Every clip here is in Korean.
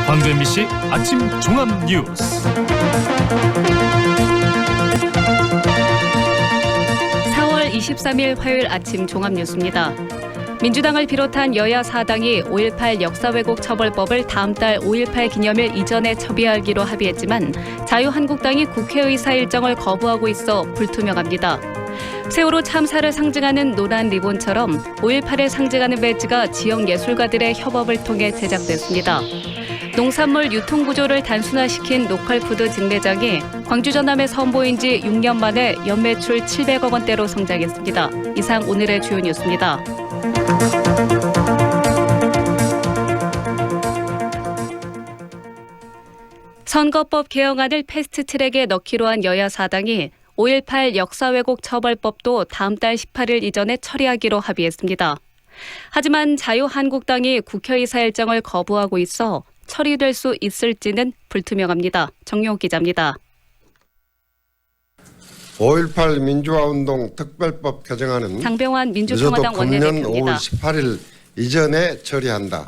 광주 MBC 아침 종합 뉴스. 4월 23일 화요일 아침 종합 뉴스입니다. 민주당을 비롯한 여야 4당이 5.18 역사 왜곡 처벌법을 다음 달 5.18 기념일 이전에 처리하기로 합의했지만 자유한국당이 국회의사 일정을 거부하고 있어 불투명합니다. 세월호 참사를 상징하는 노란 리본처럼 5.18을 상징하는 배지가 지역 예술가들의 협업을 통해 제작됐습니다. 농산물 유통구조를 단순화시킨 로컬푸드 직매장이 광주 전남에 선보인 지 6년 만에 연매출 700억 원대로 성장했습니다. 이상 오늘의 주요 뉴스입니다. 선거법 개정안을 패스트트랙에 넣기로 한 여야 4당이 5.18 역사 왜곡 처벌법도 다음 달 18일 이전에 처리하기로 합의했습니다. 하지만 자유한국당이 국회의사 일정을 거부하고 있어 처리될 수 있을지는 불투명합니다. 정용욱 기자입니다. 5.18 민주화운동 특별법 개정안은 장병환 민주평화당 원내대표입니다. 금년 5월 18일 이전에 처리한다.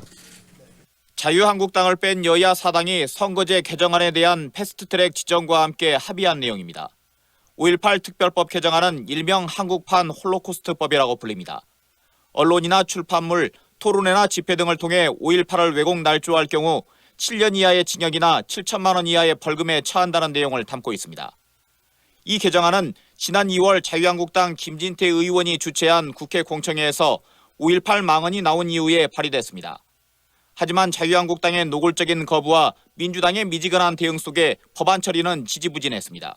자유한국당을 뺀 여야 4당이 선거제 개정안에 대한 패스트트랙 지정과 함께 합의한 내용입니다. 5.18 특별법 개정안은 일명 한국판 홀로코스트법이라고 불립니다. 언론이나 출판물, 토론회나 집회 등을 통해 5.18을 왜곡 날조할 경우 7년 이하의 징역이나 7천만 원 이하의 벌금에 처한다는 내용을 담고 있습니다. 이 개정안은 지난 2월 자유한국당 김진태 의원이 주최한 국회 공청회에서 5.18 망언이 나온 이후에 발의됐습니다. 하지만 자유한국당의 노골적인 거부와 민주당의 미지근한 대응 속에 법안 처리는 지지부진했습니다.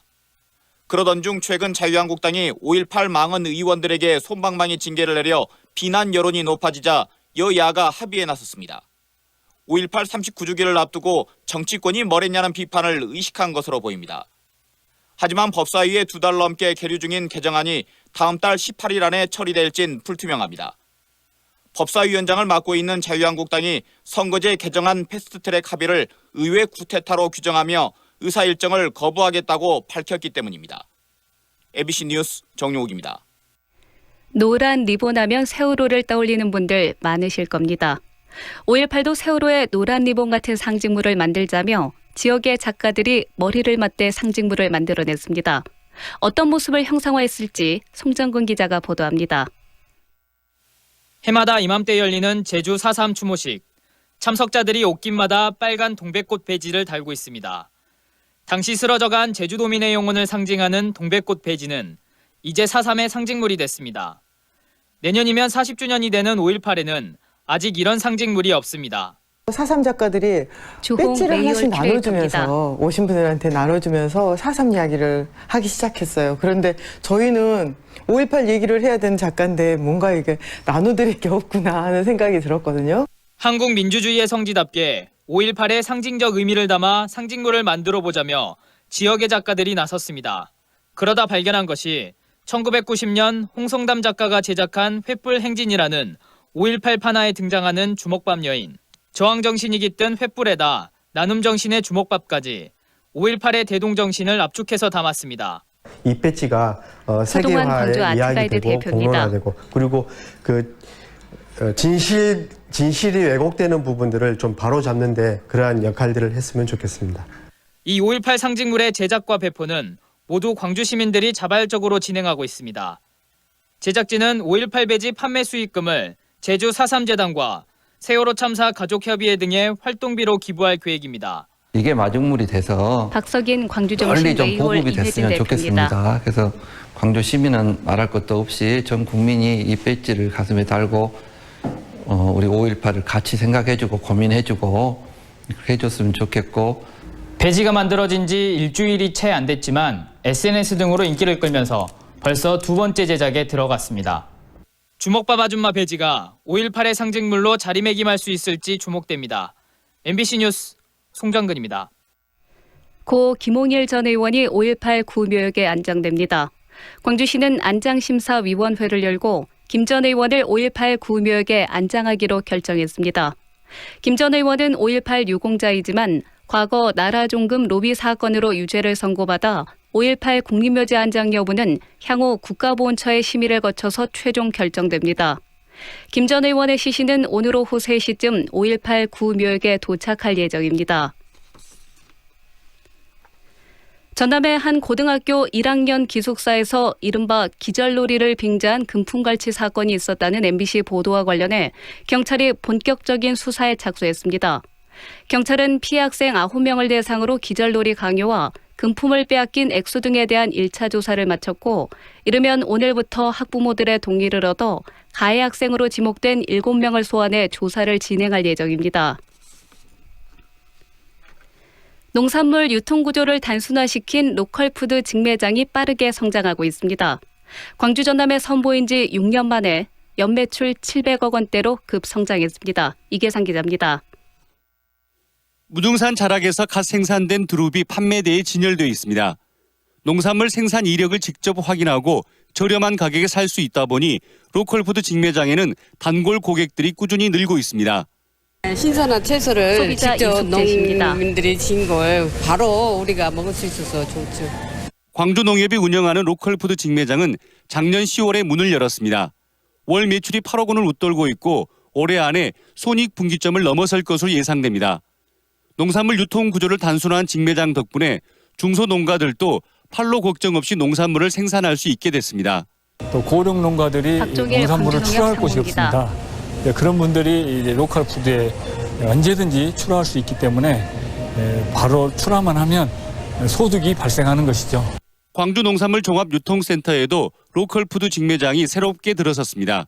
그러던 중 최근 자유한국당이 5.18 망언 의원들에게 솜방망이 징계를 내려 비난 여론이 높아지자 여야가 합의에 나섰습니다. 5.18 39주기를 앞두고 정치권이 뭘 했냐는 비판을 의식한 것으로 보입니다. 하지만 법사위에 2달 넘게 계류 중인 개정안이 다음 달 18일 안에 처리될진 불투명합니다. 법사위원장을 맡고 있는 자유한국당이 선거제 개정안 패스트트랙 합의를 의회 구태타로 규정하며 의사 일정을 거부하겠다고 밝혔기 때문입니다. MBC 뉴스 정용욱입니다. 노란 리본 하면 세월호를 떠올리는 분들 많으실 겁니다. 5.18도 세월호의 노란 리본 같은 상징물을 만들자며 지역의 작가들이 머리를 맞대 상징물을 만들어냈습니다. 어떤 모습을 형상화했을지 송정근 기자가 보도합니다. 해마다 이맘때 열리는 제주 4.3 추모식. 참석자들이 옷깃마다 빨간 동백꽃 배지를 달고 있습니다. 당시 쓰러져간 제주도민의 영혼을 상징하는 동백꽃 배지는 이제 4.3의 상징물이 됐습니다. 내년이면 40주년이 되는 5.18에는 아직 이런 상징물이 없습니다. 4.3 작가들이 배지를 하나씩 나눠주면서 오신 분들한테 나눠주면서 4.3 이야기를 하기 시작했어요. 그런데 저희는 5.18 얘기를 해야 되는 작가인데 뭔가 이게 나눠드릴 게 없구나 하는 생각이 들었거든요. 한국 민주주의의 성지답게 5.18의 상징적 의미를 담아 상징물을 만들어 보자며 지역의 작가들이 나섰습니다. 그러다 발견한 것이 1990년 홍성담 작가가 제작한 횃불 행진이라는 5.18 판화에 등장하는 주먹밥 여인. 저항정신이 깃든 횃불에다 나눔정신의 주먹밥까지 5.18의 대동정신을 압축해서 담았습니다. 이 배지가 세계화의 이야기되고 공론화되고 그리고 그 진실이 왜곡되는 부분들을 좀 바로잡는 데 그러한 역할들을 했으면 좋겠습니다. 이 5.18 상징물의 제작과 배포는 모두 광주 시민들이 자발적으로 진행하고 있습니다. 제작진은 5.18 배지 판매 수익금을 제주 4.3 재단과 세월호 참사 가족협의회 등의 활동비로 기부할 계획입니다. 이게 마중물이 돼서 박석인 광주정신 빨리 좀 웨이홀 보급이 됐으면 좋겠습니다. 그래서 광주 시민은 말할 것도 없이 전 국민이 이 배지를 가슴에 달고 우리 5.18을 같이 생각해주고 고민해주고 그렇게 해줬으면 좋겠고. 배지가 만들어진 지 일주일이 채 안 됐지만 SNS 등으로 인기를 끌면서 벌써 2번째 제작에 들어갔습니다. 주먹밥 아줌마 배지가 5.18의 상징물로 자리매김할 수 있을지 주목됩니다. MBC 뉴스 송정근입니다. 고 김홍일 전 의원이 5.18 구묘역에 안장됩니다. 광주시는 안장심사위원회를 열고 김 전 의원을 5.18 구묘역에 안장하기로 결정했습니다. 김 전 의원은 5.18 유공자이지만 과거 나라종금 로비 사건으로 유죄를 선고받아 5.18 국립묘지 안장 여부는 향후 국가보훈처의 심의를 거쳐서 최종 결정됩니다. 김 전 의원의 시신은 오늘 오후 3시쯤 5.18 구묘역에 도착할 예정입니다. 전남의 한 고등학교 1학년 기숙사에서 이른바 기절놀이를 빙자한 금품갈취 사건이 있었다는 MBC 보도와 관련해 경찰이 본격적인 수사에 착수했습니다. 경찰은 피해 학생 9명을 대상으로 기절놀이 강요와 금품을 빼앗긴 액수 등에 대한 1차 조사를 마쳤고 이르면 오늘부터 학부모들의 동의를 얻어 가해 학생으로 지목된 7명을 소환해 조사를 진행할 예정입니다. 농산물 유통구조를 단순화시킨 로컬푸드 직매장이 빠르게 성장하고 있습니다. 광주 전남에 선보인 지 6년 만에 연매출 700억 원대로 급성장했습니다. 이계상 기자입니다. 무등산 자락에서 갓 생산된 두릅이 판매대에 진열되어 있습니다. 농산물 생산 이력을 직접 확인하고 저렴한 가격에 살 수 있다 보니 로컬푸드 직매장에는 단골 고객들이 꾸준히 늘고 있습니다. 신선한 채소를 소비자 직접 이숙재십니다. 농민들이 진 걸 바로 우리가 먹을 수 있어서 좋죠. 광주농협이 운영하는 로컬푸드 직매장은 작년 10월에 문을 열었습니다. 월 매출이 8억 원을 웃돌고 있고 올해 안에 손익분기점을 넘어설 것으로 예상됩니다. 농산물 유통 구조를 단순화한 직매장 덕분에 중소농가들도 판로 걱정 없이 농산물을 생산할 수 있게 됐습니다. 또 고령 농가들이 박종일 농산물을 출하할 곳이 광주농협 없습니다. 그런 분들이 이제 로컬 푸드에 언제든지 출하할 수 있기 때문에 바로 출하만 하면 소득이 발생하는 것이죠. 광주 농산물 종합유통센터에도 로컬푸드 직매장이 새롭게 들어섰습니다.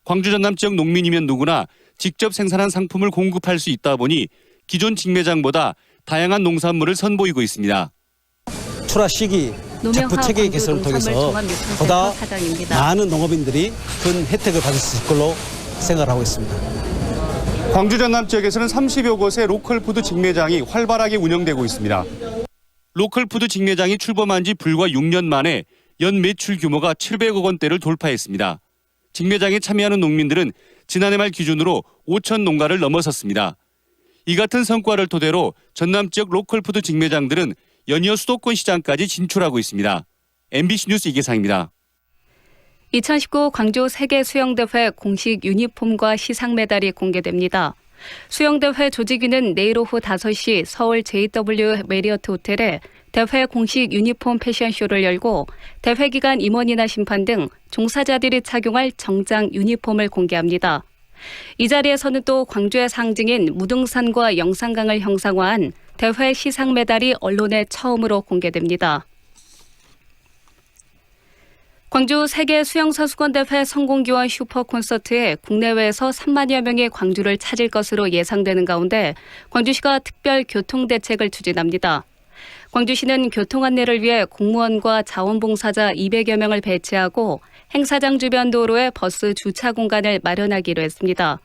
광주 전남 지역 농민이면 누구나 직접 생산한 상품을 공급할 수 있다 보니 기존 직매장보다 다양한 농산물을 선보이고 있습니다. 출하 시기 작부 체계 개선을 통해서 보다 많은 농업인들이 큰 혜택을 받을 수 있을 걸로 생각하고 있습니다. 광주 전남 지역에서는 30여 곳의 로컬푸드 직매장이 활발하게 운영되고 있습니다. 로컬푸드 직매장이 출범한 지 불과 6년 만에 연 매출 규모가 700억 원대를 돌파했습니다. 직매장에 참여하는 농민들은 지난해 말 기준으로 5천 농가를 넘어섰습니다. 이 같은 성과를 토대로 전남 지역 로컬푸드 직매장들은 연이어 수도권 시장까지 진출하고 있습니다. MBC 뉴스 이계상입니다. 2019 광주 세계수영대회 공식 유니폼과 시상 메달이 공개됩니다. 수영대회 조직위는 내일 오후 5시 서울 JW 메리어트 호텔에 대회 공식 유니폼 패션쇼를 열고 대회 기간 임원이나 심판 등 종사자들이 착용할 정장 유니폼을 공개합니다. 이 자리에서는 또 광주의 상징인 무등산과 영산강을 형상화한 대회 시상 메달이 언론에 처음으로 공개됩니다. 광주 세계 수영선수권대회 성공기원 슈퍼콘서트에 국내외에서 3만여 명이 광주를 찾을 것으로 예상되는 가운데 광주시가 특별 교통대책을 추진합니다. 광주시는 교통 안내를 위해 공무원과 자원봉사자 200여 명을 배치하고 행사장 주변 도로에 버스 주차 공간을 마련하기로 했습니다.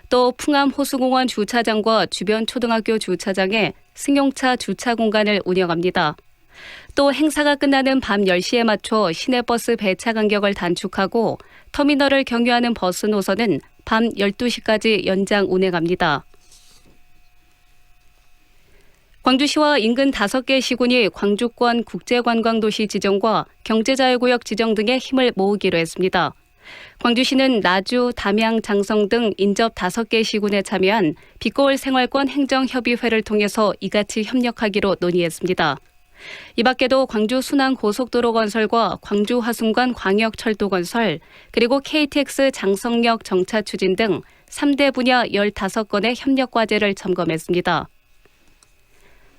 또 풍암 호수공원 주차장과 주변 초등학교 주차장에 승용차 주차 공간을 운영합니다. 또 행사가 끝나는 밤 10시에 맞춰 시내버스 배차 간격을 단축하고 터미널을 경유하는 버스 노선은 밤 12시까지 연장 운행합니다. 광주시와 인근 5개 시군이 광주권 국제관광도시 지정과 경제자유구역 지정 등의 힘을 모으기로 했습니다. 광주시는 나주, 담양, 장성 등 인접 5개 시군에 참여한 빛거울 생활권 행정협의회를 통해서 이같이 협력하기로 논의했습니다. 이 밖에도 광주 순환 고속도로 건설과 광주 화순관 광역철도 건설, 그리고 KTX 장성역 정차 추진 등 3대 분야 15건의 협력 과제를 점검했습니다.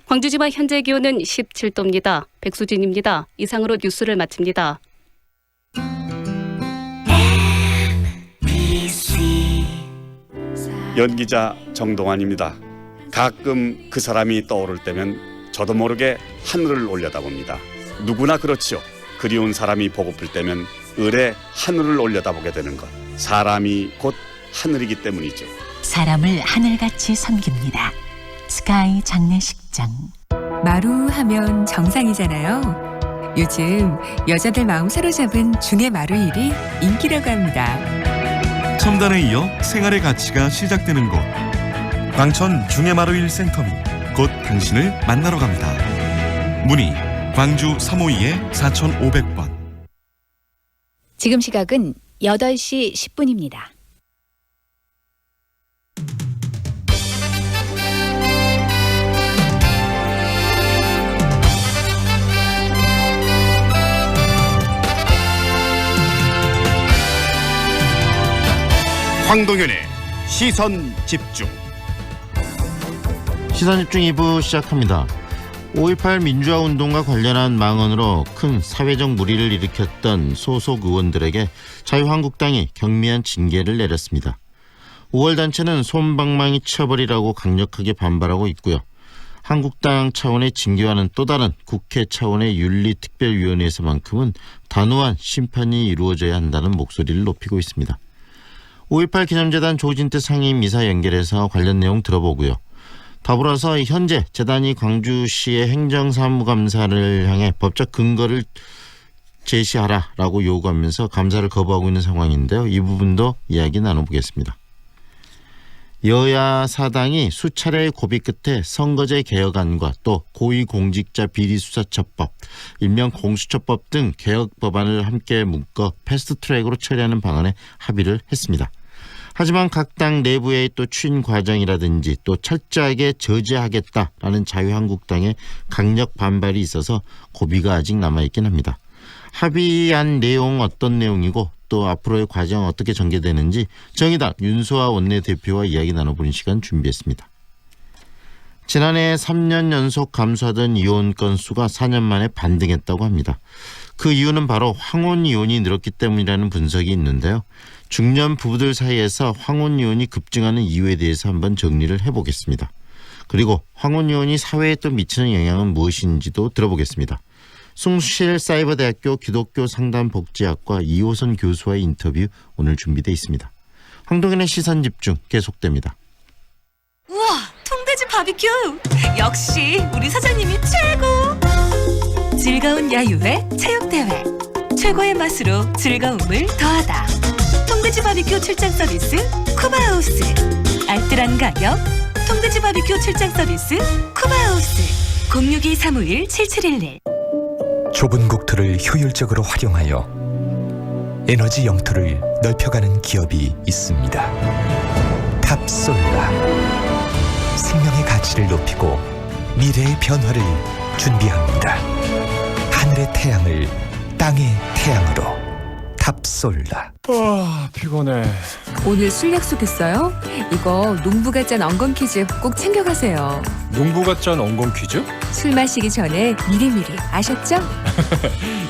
광주지방 현재 기온은 17도입니다. 백수진입니다. 이상으로 뉴스를 마칩니다. 연기자 정동환입니다. 가끔 그 사람이 떠오를 때면 저도 모르게 하늘을 올려다봅니다. 누구나 그렇지요. 그리운 사람이 보고플 때면 을에 하늘을 올려다보게 되는 것. 사람이 곧 하늘이기 때문이죠. 사람을 하늘같이 섬깁니다. 스카이 장례식장. 마루 하면 정상이잖아요. 요즘 여자들 마음 사로잡은 중의 마루 일이 인기라고 합니다. 첨단에 이어 생활의 가치가 시작되는 곳. 광천 중해마루일 센터미 곧 당신을 만나러 갑니다. 문의 광주 352-4500번. 지금 시각은 8시 10분입니다. 황동현의 시선집중. 시선집중 2부 시작합니다. 5.18 민주화운동과 관련한 망언으로 큰 사회적 물의를 일으켰던 소속 의원들에게 자유한국당이 경미한 징계를 내렸습니다. 5월 단체는 솜방망이 처벌이라고 강력하게 반발하고 있고요. 한국당 차원의 징계와는 또 다른 국회 차원의 윤리특별위원회에서만큼은 단호한 심판이 이루어져야 한다는 목소리를 높이고 있습니다. 5.18 기념재단 조진태 상임 이사 연결해서 관련 내용 들어보고요. 더불어서 현재 재단이 광주시의 행정사무감사를 향해 법적 근거를 제시하라라고 요구하면서 감사를 거부하고 있는 상황인데요. 이 부분도 이야기 나눠보겠습니다. 여야 사당이 수차례의 고비 끝에 선거제 개혁안과 또 고위공직자 비리수사처법, 일명 공수처법 등 개혁 법안을 함께 묶어 패스트트랙으로 처리하는 방안에 합의를 했습니다. 하지만 각 당 내부의 또 추진 과정이라든지 또 철저하게 저지하겠다라는 자유한국당의 강력 반발이 있어서 고비가 아직 남아있긴 합니다. 합의한 내용 어떤 내용이고 또 앞으로의 과정 어떻게 전개되는지 정의당 윤소아 원내대표와 이야기 나눠보는 시간 준비했습니다. 지난해 3년 연속 감소하던 이혼 건수가 4년 만에 반등했다고 합니다. 그 이유는 바로 황혼 이혼이 늘었기 때문이라는 분석이 있는데요. 중년 부부들 사이에서 황혼 이혼이 급증하는 이유에 대해서 한번 정리를 해보겠습니다. 그리고 황혼 이혼이 사회에 또 미치는 영향은 무엇인지도 들어보겠습니다. 숭실사이버대학교 기독교 상담복지학과 이호선 교수와의 인터뷰 오늘 준비되어 있습니다. 황동현의 시선집중 계속됩니다. 우와, 통돼지 바비큐! 역시 우리 사장님이 최고! 즐거운 야유회, 체육대회 최고의 맛으로 즐거움을 더하다. 통돼지 바비큐 출장 서비스 쿠바하우스. 알뜰한 가격 통돼지 바비큐 출장 서비스 쿠바하우스. 062-351-7711. 좁은 국토를 효율적으로 활용하여 에너지 영토를 넓혀가는 기업이 있습니다. 탑솔라. 생명의 가치를 높이고 미래의 변화를 준비합니다. 하늘의 태양을 땅의 태양으로. 탑솔라. 피곤해. 오늘 술 약속했어요? 이거 농부가 짠 엉겅 퀴즈 꼭 챙겨가세요. 농부가 짠 엉겅 퀴즈? 술 마시기 전에 미리미리 아셨죠?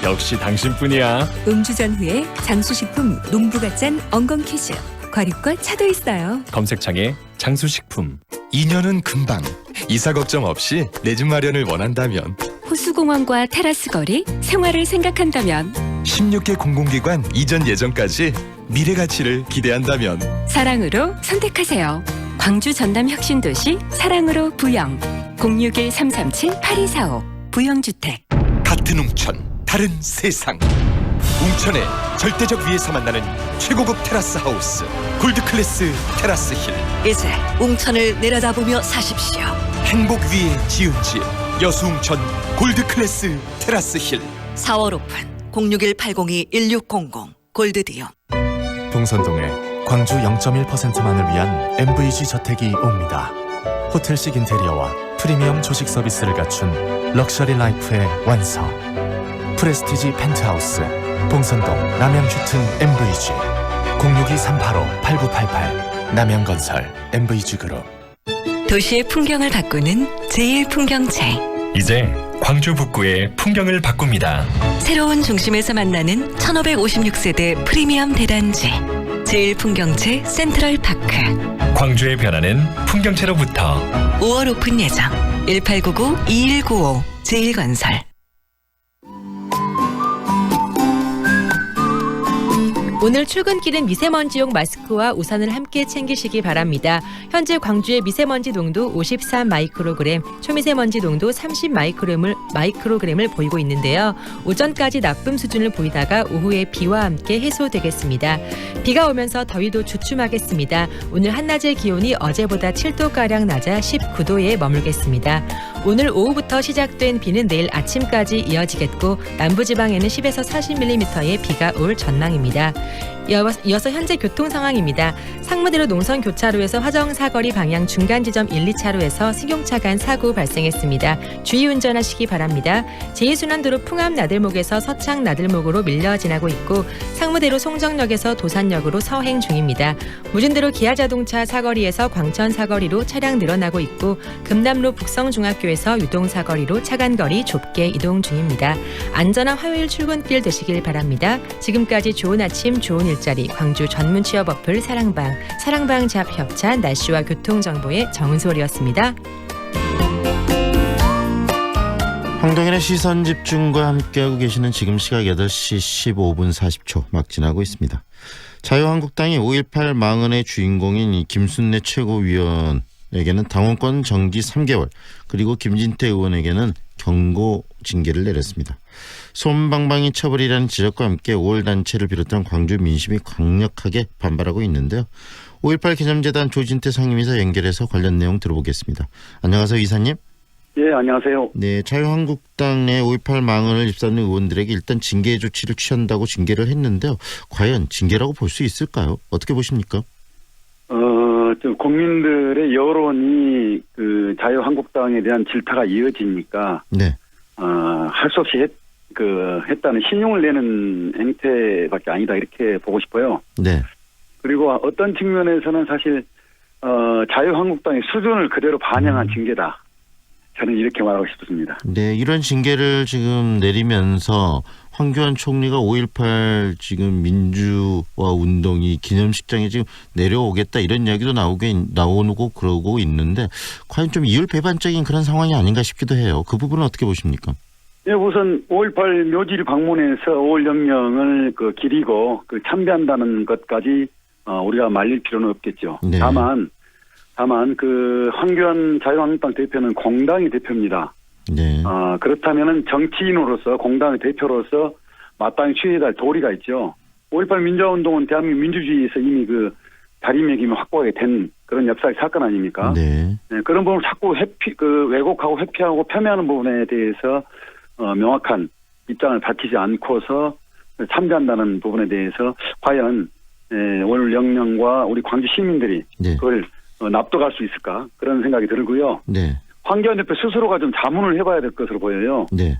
역시 당신뿐이야. 음주 전후에 장수식품 농부가 짠 엉겅 퀴즈. 과립과 차도 있어요. 검색창에 장수식품. 2년은 금방. 이사 걱정 없이 내 집 마련을 원한다면, 호수공원과 테라스 거리, 생활을 생각한다면, 16개 공공기관 이전 예정까지 미래 가치를 기대한다면 사랑으로 선택하세요. 광주 전남 혁신도시 사랑으로 부영. 061-337-8245 부영주택. 같은 웅천, 다른 세상. 웅천의 절대적 위에서 만나는 최고급 테라스 하우스 골드클래스 테라스 힐. 이제 웅천을 내려다보며 사십시오. 행복 위에 지은 집 여수웅천 골드클래스 테라스 힐. 4월 오픈 061-802-1600 골드디움. 동선동에 광주 0.1%만을 위한 MVG 저택이 옵니다. 호텔식 인테리어와 프리미엄 조식 서비스를 갖춘 럭셔리 라이프의 완성. 프레스티지 펜트하우스 동선동 남양휴튼 MVG 062-385-8988 남양건설 MVG그룹. 도시의 풍경을 바꾸는 제1풍경체. 이제 광주 북구의 풍경을 바꿉니다. 새로운 중심에서 만나는 1556세대 프리미엄 대단지 제1풍경체 센트럴파크. 광주의 변화는 풍경체로부터. 5월 오픈 예정. 1899-2195 제1건설. 오늘 출근길은 미세먼지용 마스크와 우산을 함께 챙기시기 바랍니다. 현재 광주의 미세먼지 농도 53 마이크로그램, 초미세먼지 농도 30 마이크로그램을 보이고 있는데요. 오전까지 나쁨 수준을 보이다가 오후에 비와 함께 해소되겠습니다. 비가 오면서 더위도 주춤하겠습니다. 오늘 한낮의 기온이 어제보다 7도가량 낮아 19도에 머물겠습니다. 오늘 오후부터 시작된 비는 내일 아침까지 이어지겠고 남부지방에는 10에서 40mm의 비가 올 전망입니다. 이어서 현재 교통 상황입니다. 상무대로 농선 교차로에서 화정 사거리 방향 중간 지점 1, 2차로에서 승용차 간 사고 발생했습니다. 주의 운전하시기 바랍니다. 제2순환도로 풍암 나들목에서 서창 나들목으로 밀려 지나고 있고 상무대로 송정역에서 도산역으로 서행 중입니다. 무진대로 기아자동차 사거리에서 광천 사거리로 차량 늘어나고 있고 금남로 북성중학교에서 유동 사거리로 차간거리 좁게 이동 중입니다. 안전한 화요일 출근길 되시길 바랍니다. 지금까지 좋은 아침 좋은 일자리 광주 전문 취업 어플 사랑방 잡협찬 날씨와 교통정보의 정은솔이었습니다. 황동현의 시선집중과 함께하고 계시는 지금 시각 8시 15분 40초 막 지나고 있습니다. 자유한국당이 5.18 망언의 주인공인 이 김순례 최고위원에게는 당원권 정지 3개월 그리고 김진태 의원에게는 경고 징계를 내렸습니다. 솜방방이 처벌이라는 지적과 함께 5월 단체를 비롯한 광주 민심이 강력하게 반발하고 있는데요. 5.18 기념재단 조진태 상임이사 연결해서 관련 내용 들어보겠습니다. 안녕하세요, 이사님. 예, 안녕하세요. 네, 자유한국당 내 5.18 망언을 입사하는 의원들에게 일단 징계 조치를 취한다고 징계를 했는데요. 과연 징계라고 볼 수 있을까요? 어떻게 보십니까? 국민들의 여론이 그 자유한국당에 대한 질타가 이어지니까 네. 할 수 없이 했다는 신용을 내는 행태밖에 아니다 이렇게 보고 싶어요. 네. 그리고 어떤 측면에서는 사실 자유한국당의 수준을 그대로 반영한 징계다. 저는 이렇게 말하고 싶습니다. 네, 이런 징계를 지금 내리면서 황교안 총리가 5.18 지금 민주화 운동이 기념식장에 지금 내려오겠다 이런 이야기도 나오고 그러고 있는데 과연 좀 이율배반적인 그런 상황이 아닌가 싶기도 해요. 그 부분은 어떻게 보십니까? 네, 우선 5.18 묘지를 방문해서 5월 영령을 기리고 참배한다는 것까지 우리가 말릴 필요는 없겠죠. 네. 다만 그 황교안 자유한국당 대표는 공당의 대표입니다. 네. 그렇다면은 정치인으로서 공당의 대표로서 마땅히 취해야 할 도리가 있죠. 5.18 민주화운동은 대한민국 민주주의에서 이미 자리매김이 확보하게 된 그런 역사의 사건 아닙니까? 네. 네, 그런 부분을 자꾸 왜곡하고 회피하고 폄훼하는 부분에 대해서 명확한 입장을 밝히지 않고서 참배한다는 부분에 대해서 과연 오늘 영령과 우리 광주 시민들이 네. 그걸 납득할 수 있을까 그런 생각이 들고요. 네. 황교안 대표 스스로가 좀 자문을 해봐야 될 것으로 보여요. 네.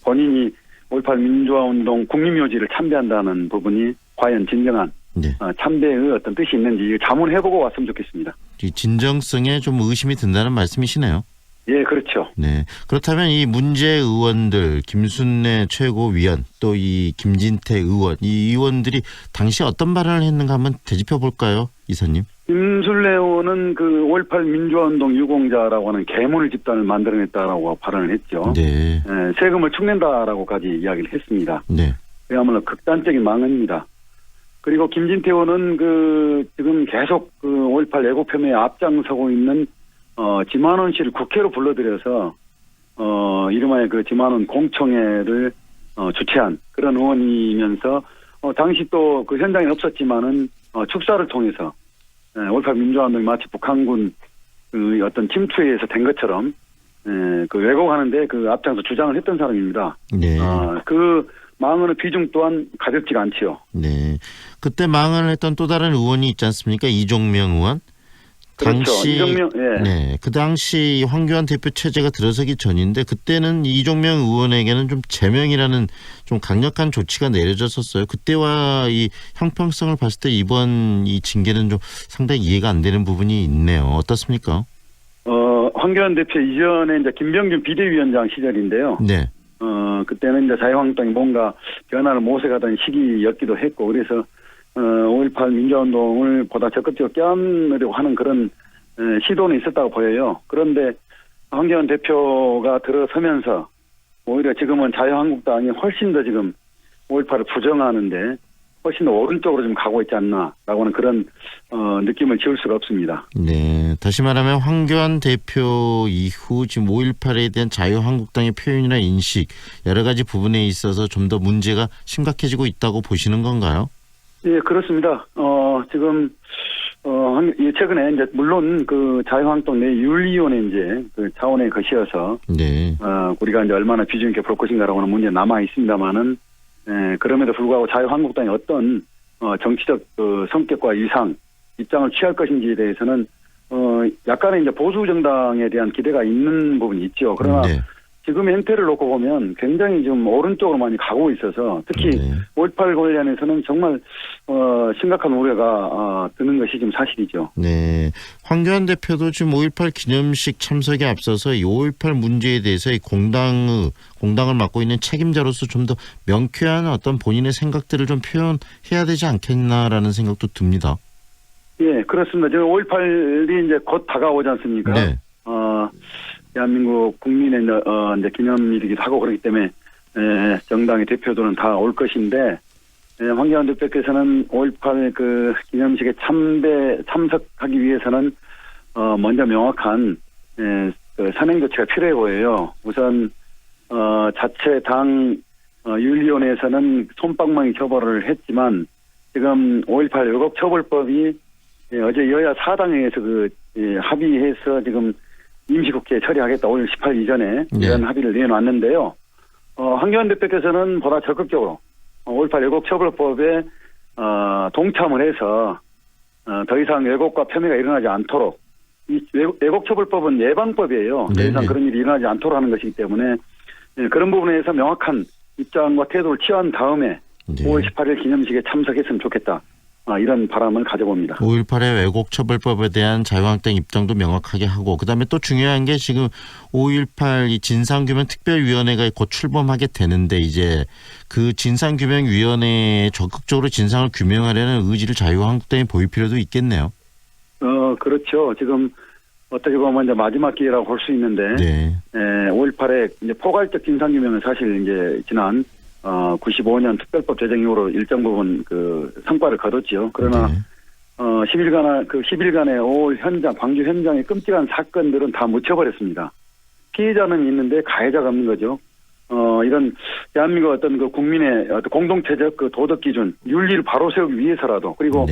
본인이 5.18 민주화운동 국민묘지를 참배한다는 부분이 과연 진정한 네. 참배의 어떤 뜻이 있는지 자문해보고 왔으면 좋겠습니다. 이 진정성에 좀 의심이 든다는 말씀이시네요. 예, 그렇죠. 네. 그렇다면 이 문재 의원들, 김순례 최고위원, 또 이 김진태 의원, 이 의원들이 당시 어떤 발언을 했는가 한번 되짚어 볼까요, 이사님? 김순례 의원은 5.18 민주화운동 유공자라고 하는 계물 집단을 만들어냈다라고 발언을 했죠. 네. 세금을 축낸다라고까지 이야기를 했습니다. 네. 그야말로 극단적인 망언입니다. 그리고 김진태 의원은 지금 계속 5.18 애국 폄훼에 앞장서고 있는 지만원 씨를 국회로 불러들여서 이름하여 지만원 공청회를 주최한 그런 의원이면서 당시 또 현장에 없었지만은 축사를 통해서 5.18 민주화운동이 마치 북한군 어떤 침투에 의해서 된 것처럼 왜곡하는데 앞장서 주장을 했던 사람입니다. 네. 그 망언의 비중 또한 가볍지가 않지요. 네. 그때 망언을 했던 또 다른 의원이 있지 않습니까? 이종명 의원. 그렇죠. 이종명, 예. 네. 그 당시 황교안 대표 체제가 들어서기 전인데 그때는 이종명 의원에게는 좀 제명이라는 좀 강력한 조치가 내려졌었어요. 그때와 이 형평성을 봤을 때 이번 이 징계는 좀 상당히 이해가 안 되는 부분이 있네요. 어떻습니까? 황교안 대표 이전에 이제 김병준 비대위원장 시절인데요. 네. 그때는 이제 자유한국당이 뭔가 변화를 모색하던 시기였기도 했고 그래서 5.18 민주화운동을 보다 적극적으로 껴안으려고 하는 그런 시도는 있었다고 보여요. 그런데 황교안 대표가 들어서면서 오히려 지금은 자유한국당이 훨씬 더 지금 5.18을 부정하는데 훨씬 더 오른쪽으로 좀 가고 있지 않나라고 하는 그런 느낌을 지울 수가 없습니다. 네. 다시 말하면 황교안 대표 이후 지금 5.18에 대한 자유한국당의 표현이나 인식 여러 가지 부분에 있어서 좀 더 문제가 심각해지고 있다고 보시는 건가요? 예, 그렇습니다. 지금, 최근에 이제, 물론 자유한국당 내 윤리위원회 이제 차원의 것이어서, 네. 우리가 이제 얼마나 비중 있게 볼 것인가라고 하는 문제 남아 있습니다만은, 그럼에도 불구하고 자유한국당이 어떤, 정치적 성격과 이상 입장을 취할 것인지에 대해서는 약간의 이제 보수 정당에 대한 기대가 있는 부분이 있죠. 그러나 네. 지금 행태를 놓고 보면 굉장히 좀 오른쪽으로 많이 가고 있어서 특히 5.18 관련해서는 정말 심각한 우려가 드는 것이 좀 사실이죠. 네. 황교안 대표도 지금 5.18 기념식 참석에 앞서서 이 5.18 문제에 대해서 이 공당을 맡고 있는 책임자로서 좀 더 명쾌한 어떤 본인의 생각들을 좀 표현해야 되지 않겠나라는 생각도 듭니다. 예, 그렇습니다. 지금 5.18이 이제 곧 다가오지 않습니까? 네. 대한민국 국민의 이제 기념일이기도 하고 그렇기 때문에 정당의 대표들은 다 올 것인데 황교안 대표께서는 5.18 그 기념식에 참석하기 위해서는 먼저 명확한 그 선행 조치가 필요해 보여요. 우선 자체 당 윤리위원회에서는 솜방망이 처벌을 했지만 지금 5.18 왜곡처벌법이 어제 여야 4당에서 합의해서 지금 임시국회에 처리하겠다. 5월 18일 이전에 이런 합의를 내놨는데요. 황교안 대표께서는 보다 적극적으로 5.18 왜곡처벌법에 동참을 해서 더 이상 왜곡과 폄훼가 일어나지 않도록 이 왜곡처벌법은 예방법이에요. 더 이상 그런 일이 일어나지 않도록 하는 것이기 때문에 그런 부분에서 명확한 입장과 태도를 취한 다음에 5월 18일 기념식에 참석했으면 좋겠다. 이런 바람을 가져봅니다. 5.18의 왜곡처벌법에 대한 자유한국당 입장도 명확하게 하고 그다음에 또 중요한 게 지금 5.18 이 진상규명특별위원회가 곧 출범하게 되는데 이제 그 진상규명위원회에 적극적으로 진상을 규명하려는 의지를 자유한국당이 보일 필요도 있겠네요. 그렇죠. 지금 어떻게 보면 이제 마지막 기회라고 볼 수 있는데 5.18의 이제 포괄적 진상규명은 사실 이제 지난 95년 특별법 제정 이후로 일정 부분 그 성과를 거뒀지요. 그러나 10일간의 5월 현장, 광주 현장의 끔찍한 사건들은 다 묻혀버렸습니다. 피해자는 있는데 가해자가 없는 거죠. 이런 대한민국 어떤 그 국민의 어떤 공동체적 그 도덕 기준, 윤리를 바로 세우기 위해서라도 그리고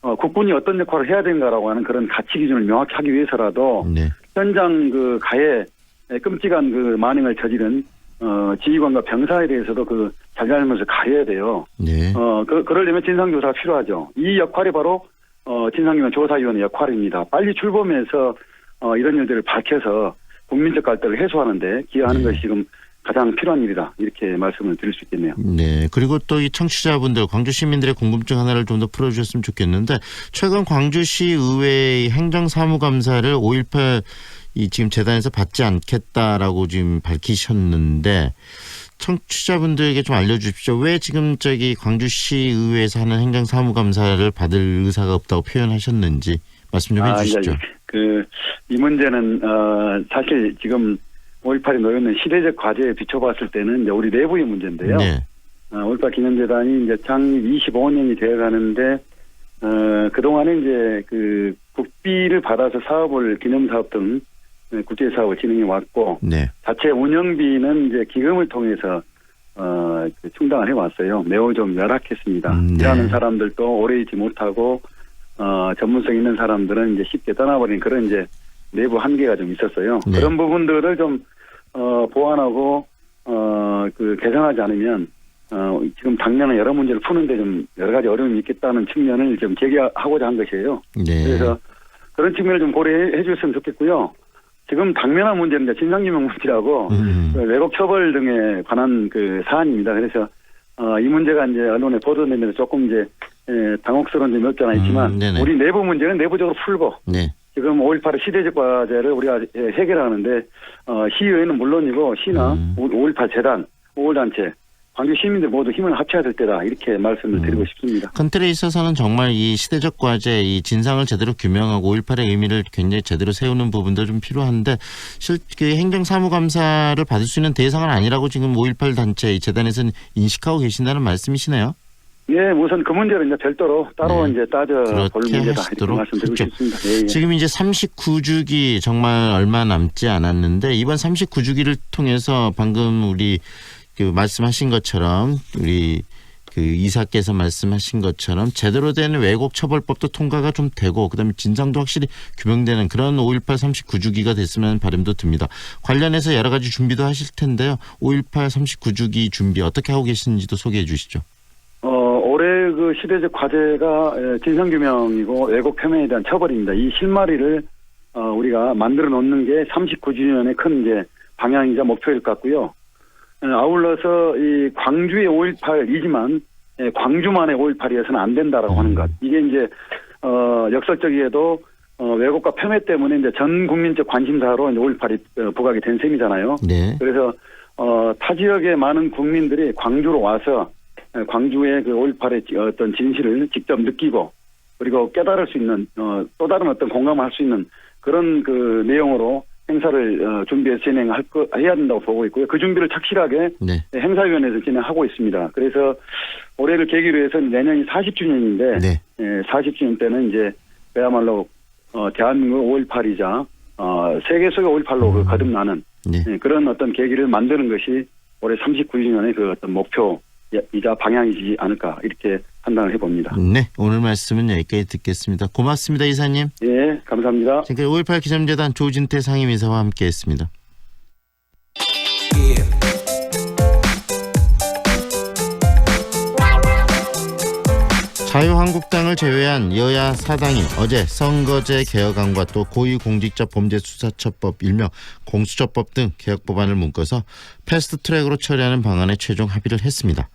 국군이 어떤 역할을 해야 되는가라고 하는 그런 가치 기준을 명확히 하기 위해서라도 현장 그 가해 끔찍한 그 만행을 저지른 지휘관과 병사에 대해서도 그 잘잘못을 가려야 돼요. 그러려면 진상조사가 필요하죠. 이 역할이 바로 진상규명 조사위원회 역할입니다. 빨리 출범해서 이런 일들을 밝혀서 국민적 갈등을 해소하는데 기여하는 것이 지금 가장 필요한 일이다. 이렇게 말씀을 드릴 수 있겠네요. 네. 그리고 또 이 청취자분들, 광주 시민들의 궁금증 하나를 좀 더 풀어주셨으면 좋겠는데 최근 광주시 의회의 행정사무감사를 5.18 이 지금 재단에서 받지 않겠다라고 지금 밝히셨는데 청취자분들에게 좀 알려주십시오. 왜 지금 광주시 의회에서 하는 행정사무감사를 받을 의사가 없다고 표현하셨는지 말씀 좀 해주시죠. 이 문제는 사실 지금 5.18이 놓여있는 시대적 과제에 비춰봤을 때는 이제 우리 내부의 문제인데요. 5.18 기념재단이 이제 창립 25년이 되어가는데 그동안에 이제 그 국비를 받아서 사업을 기념사업 등 국제 사업을 진행해 왔고 자체 운영비는 이제 기금을 통해서 충당을 해왔어요. 매우 좀 열악했습니다. 일하는 사람들도 오래 있지 못하고 전문성 있는 사람들은 이제 쉽게 떠나버린 그런 이제 내부 한계가 좀 있었어요. 그런 부분들을 좀 보완하고 그 개선하지 않으면 지금 당면은 여러 문제를 푸는데 좀 여러 가지 어려움이 있겠다는 측면을 좀 제기하고자 한 것이에요. 그래서 그런 측면을 좀 고려해 주셨으면 좋겠고요. 지금 당면한 문제는 이제 진상규명 문제라고 왜곡 처벌 등에 관한 그 사안입니다. 그래서 이 문제가 이제 언론에 보도되면서 조금 이제 당혹스러운 점이 없지 않아 있지만 우리 내부 문제는 내부적으로 풀고 지금 5.18의 시대적 과제를 우리가 해결하는데 시의회는 물론이고 시나 5.18 재단, 5.18단체 광주 시민들 모두 힘을 합쳐야 될 때다 이렇게 말씀을 드리고 싶습니다. 큰 틀에 있어서는 정말 이 시대적 과제, 이 진상을 제대로 규명하고 5.18의 의미를 굉장히 제대로 세우는 부분도 좀 필요한데 그 행정사무감사를 받을 수 있는 대상은 아니라고 지금 5.18 단체 이 재단에서는 인식하고 계신다는 말씀이시네요. 예, 우선 그 문제는 이제 별도로 따로 이제 따져볼 문제다 이렇게 말씀드리고 싶습니다. 지금 이제 39주기 정말 얼마 남지 않았는데 이번 39주기를 통해서 방금 우리 그 말씀하신 것처럼 우리 그 이사께서 말씀하신 것처럼 제대로 된 왜곡 처벌법도 통과가 좀 되고 그다음에 진상도 확실히 규명되는 그런 5.18 39주기가 됐으면 바람도 듭니다. 관련해서 여러 가지 준비도 하실 텐데요. 5.18 39주기 준비 어떻게 하고 계시는지도 소개해 주시죠. 5.18 올해 그 시대적 과제가 진상규명이고 왜곡 표명에 대한 처벌입니다. 이 실마리를 우리가 만들어 놓는 게 39주년의 큰 이제 방향이자 목표일 것 같고요. 아울러서 이 광주의 5.18이지만 광주만의 5.18이어서는 안 된다라고 하는 것. 이게 이제 역설적이게도 왜곡과 폄훼 때문에 이제 전 국민적 관심사로 이제 5.18이 부각이 된 셈이잖아요. 네. 그래서 타 지역의 많은 국민들이 광주로 와서 광주의 그 5.18의 어떤 진실을 직접 느끼고 그리고 깨달을 수 있는 또 다른 어떤 공감할 수 있는 그런 그 내용으로 행사를 준비해서 해야 된다고 보고 있고요. 그 준비를 착실하게 네. 행사위원회에서 진행하고 있습니다. 그래서 올해를 계기로 해서 내년이 40주년인데 네. 40주년 때는 이제 그야말로 대한민국 5.18이자 세계 속의 5.18로 거듭나는 네. 그런 어떤 계기를 만드는 것이 올해 39주년의 그 어떤 목표이자 방향이지 않을까 이렇게 판단을 해봅니다. 네, 오늘 말씀은 여기까지 듣겠습니다. 고맙습니다, 이사님. 예, 감사합니다. 지금까지 5.18 기념재단 조진태 상임이사와 함께했습니다. 자유한국당을 제외한 여야 4당이 어제 선거제 개혁안과 또 고위공직자범죄수사처법 일명 공수처법 등 개혁 법안을 묶어서 패스트트랙으로 처리하는 방안에 최종 합의를 했습니다.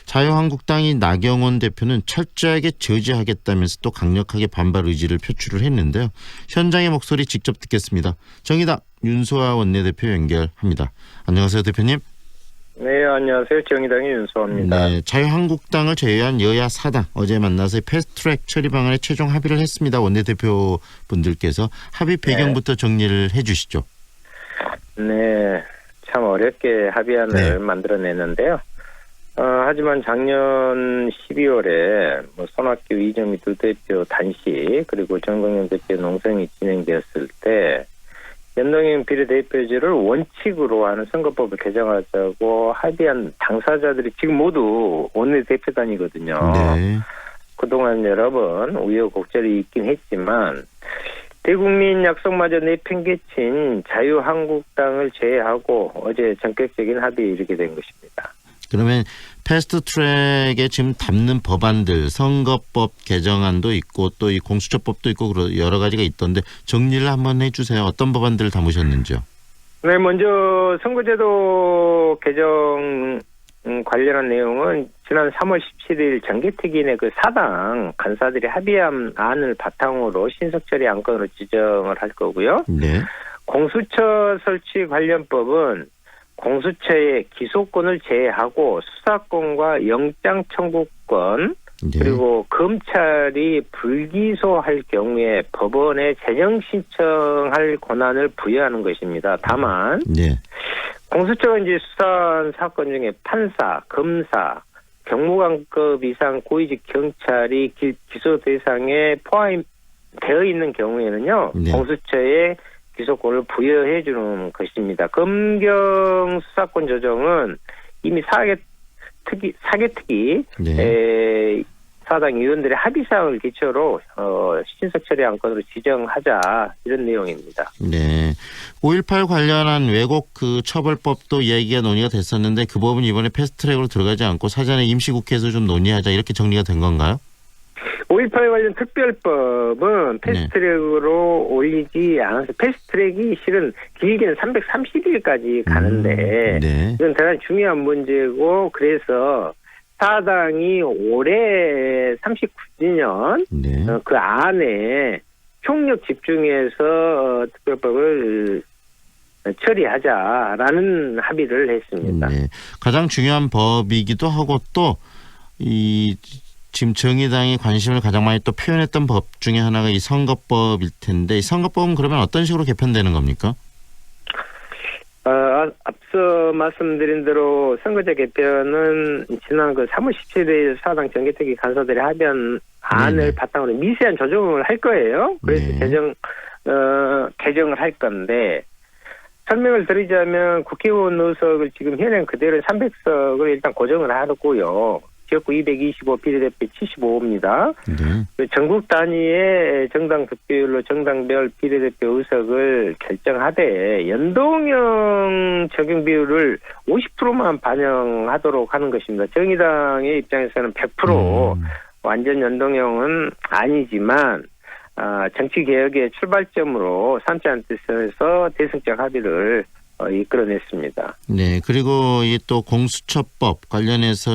자유한국당이 나경원 대표는 철저하게 저지하겠다면서 또 강력하게 반발 의지를 표출을 했는데요. 현장의 목소리 직접 듣겠습니다. 정의당 윤소아 원내대표 연결합니다. 안녕하세요, 대표님. 네, 안녕하세요. 정의당의 윤소아입니다. 네, 자유한국당을 제외한 여야 4당 어제 만나서 패스트트랙 처리 방안에 최종 합의를 했습니다. 원내대표분들께서 합의 배경부터 정리를 해 주시죠. 네, 참 어렵게 합의안을 만들어냈는데요. 하지만 작년 12월에 손학규, 이정미 두 대표 단식 그리고 정동영 대표 농성이 진행되었을 때 연동형 비례대표제를 원칙으로 하는 선거법을 개정하자고 합의한 당사자들이 지금 모두 원내대표단이거든요. 네. 그동안 여러 번 우여곡절이 있긴 했지만 대국민 약속마저 내팽개친 자유한국당을 제외하고 어제 전격적인 합의에 이르게 된 것입니다. 그러면 패스트트랙에 지금 담는 법안들 선거법 개정안도 있고 또 이 공수처법도 있고 여러 가지가 있던데 정리를 한번 해주세요. 어떤 법안들을 담으셨는지요? 네, 먼저 선거제도 개정 관련한 내용은 지난 3월 17일 정개특위의 그 4당 간사들이 합의한 안을 바탕으로 신속처리 안건으로 지정을 할 거고요. 네. 공수처 설치 관련법은 공수처의 기소권을 제외하고 수사권과 영장 청구권 그리고 검찰이 불기소할 경우에 법원에 재정 신청할 권한을 부여하는 것입니다. 다만 공수처가 이제 수사한 사건 중에 판사, 검사, 경무관급 이상 고위직 경찰이 기소 대상에 포함되어 있는 경우에는요. 공수처에 기소권을 부여해 주는 것입니다. 검경 수사권 조정은 이미 사개특위 사당 의원들의 합의사항을 기초로 신속처리 안건으로 지정하자 이런 내용입니다. 네, 5.18 관련한 왜곡 그 처벌법도 이야기가 논의가 됐었는데 그 법은 이번에 패스트트랙으로 들어가지 않고 사전에 임시국회에서 좀 논의하자 이렇게 정리가 된 건가요? 5.18 관련 특별법은 패스트트랙으로 올리지 않아서 패스트트랙이 실은 길게는 330일까지 가는데 이건 대단히 중요한 문제고 그래서 사당이 올해 39주년 그 안에 총력 집중해서 특별법을 처리하자라는 합의를 했습니다. 네. 가장 중요한 법이기도 하고 또 이 지금 정의당이 관심을 가장 많이 또 표현했던 법 중에 하나가 이 선거법일 텐데 이 선거법은 그러면 어떤 식으로 개편되는 겁니까? 앞서 말씀드린 대로 선거제 개편은 지난 그 3월 17일 사당 정개특위 간사들이 합의한 안을 바탕으로 미세한 조정을 할 거예요. 그래서 개정을 할 건데 설명을 드리자면 국회의원 의석을 지금 현행 그대로 300석을 일단 고정을 하고요. 지역구 225, 비례대표 75입니다. 전국 단위의 정당 득표율로 정당별 비례대표 의석을 결정하되 연동형 적용 비율을 50%만 반영하도록 하는 것입니다. 정의당의 입장에서는 100% 완전 연동형은 아니지만 정치개혁의 출발점으로 삼지 않은 뜻에서 대승적 합의를 이끌어냈습니다. 네, 그리고 이 또 공수처법 관련해서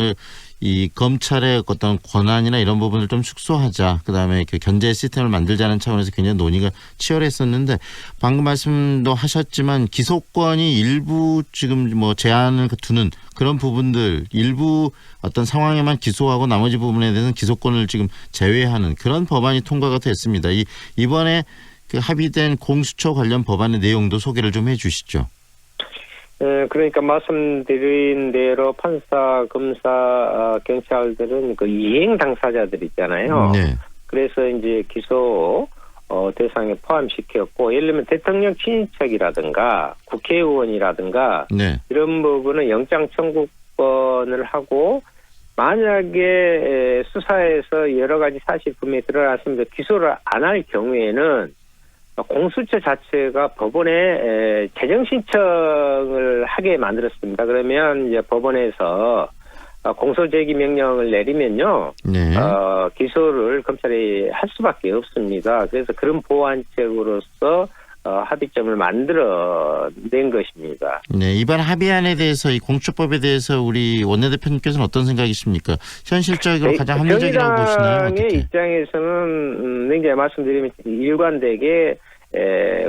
이 검찰의 어떤 권한이나 이런 부분을 좀 축소하자, 그다음에 그 견제 시스템을 만들자는 차원에서 굉장히 논의가 치열했었는데 방금 말씀도 하셨지만 기소권이 일부 지금 뭐 제한을 두는 그런 부분들, 일부 어떤 상황에만 기소하고 나머지 부분에 대해서는 기소권을 지금 제외하는 그런 법안이 통과가 됐습니다. 이번에 그 합의된 공수처 관련 법안의 내용도 소개를 좀 해주시죠. 그러니까 말씀드린 대로 판사, 검사, 경찰들은 그 이행 당사자들 있잖아요. 네. 그래서 이제 기소 대상에 포함시켰고, 예를 들면 대통령 친인척이라든가 국회의원이라든가 네. 이런 부분은 영장 청구권을 하고, 만약에 수사에서 여러 가지 사실 분명히 드러났습니다. 기소를 안 할 경우에는 공수처 자체가 법원에 재정 신청을 하게 만들었습니다. 그러면 이제 법원에서 공소제기 명령을 내리면요, 네. 기소를 검찰이 할 수밖에 없습니다. 그래서 그런 보완책으로서 합의점을 만들어낸 것입니다. 네, 이번 합의안에 대해서 이 공수처법에 대해서 우리 원내대표님께서는 어떤 생각이십니까? 현실적으로 가장 합리적이라고 보시나요? 정의당의 입장에서는 굉장히 말씀드리면 일관되게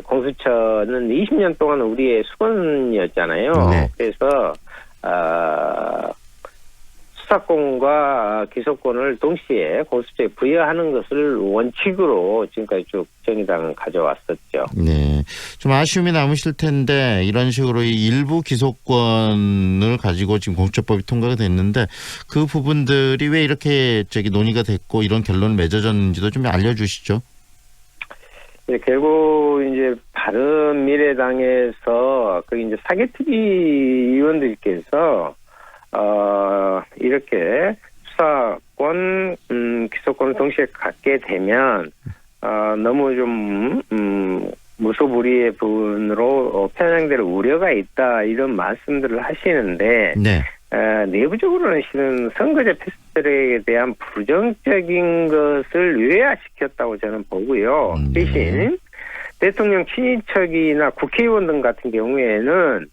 공수처는 20년 동안 우리의 수건이었잖아요. 네. 그래서 수사권과 기소권을 동시에 공수처에 부여하는 것을 원칙으로 지금까지 쭉 정의당은 가져왔었죠. 네, 좀 아쉬움이 남으실 텐데 이런 식으로 이 일부 기소권을 가지고 지금 공수처법이 통과가 됐는데 그 부분들이 왜 이렇게 논의가 됐고 이런 결론을 맺어졌는지도 좀 알려주시죠. 네, 결국 이제 바른미래당에서 그 이제 사개특위 의원들께서 이렇게 수사권, 기소권을 동시에 갖게 되면 너무 좀 무소불위의 부분으로 편향될 우려가 있다, 이런 말씀들을 하시는데 네. 내부적으로는 실은 선거제 패스트트랙에 대한 부정적인 것을 외화시켰다고 저는 보고요. 대신 대통령 친인척이나 국회의원 등 같은 경우에는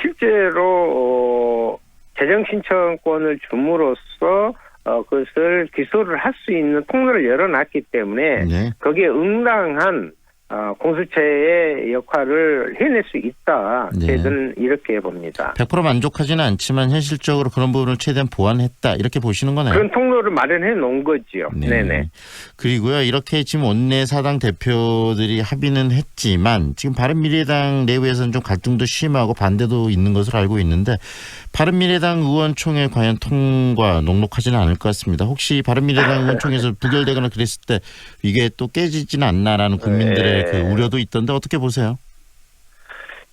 실제로 재정 신청권을 줌으로써 그것을 기소를 할 수 있는 통로를 열어놨기 때문에 네. 거기에 응당한 공수처의 역할을 해낼 수 있다. 네. 저는 이렇게 봅니다. 100% 만족하지는 않지만 현실적으로 그런 부분을 최대한 보완했다, 이렇게 보시는 거네요. 그런 통로를 마련해 놓은 거지요. 네. 네네. 그리고요, 이렇게 지금 원내 사당 대표들이 합의는 했지만 지금 바른미래당 내부에서는 좀 갈등도 심하고 반대도 있는 것으로 알고 있는데 바른미래당 의원총회 과연 통과 녹록하지는 않을 것 같습니다. 혹시 바른미래당 의원총회에서 부결되거나 그랬을 때 이게 또 깨지지는 않나라는 국민들의 그 우려도 있던데 어떻게 보세요?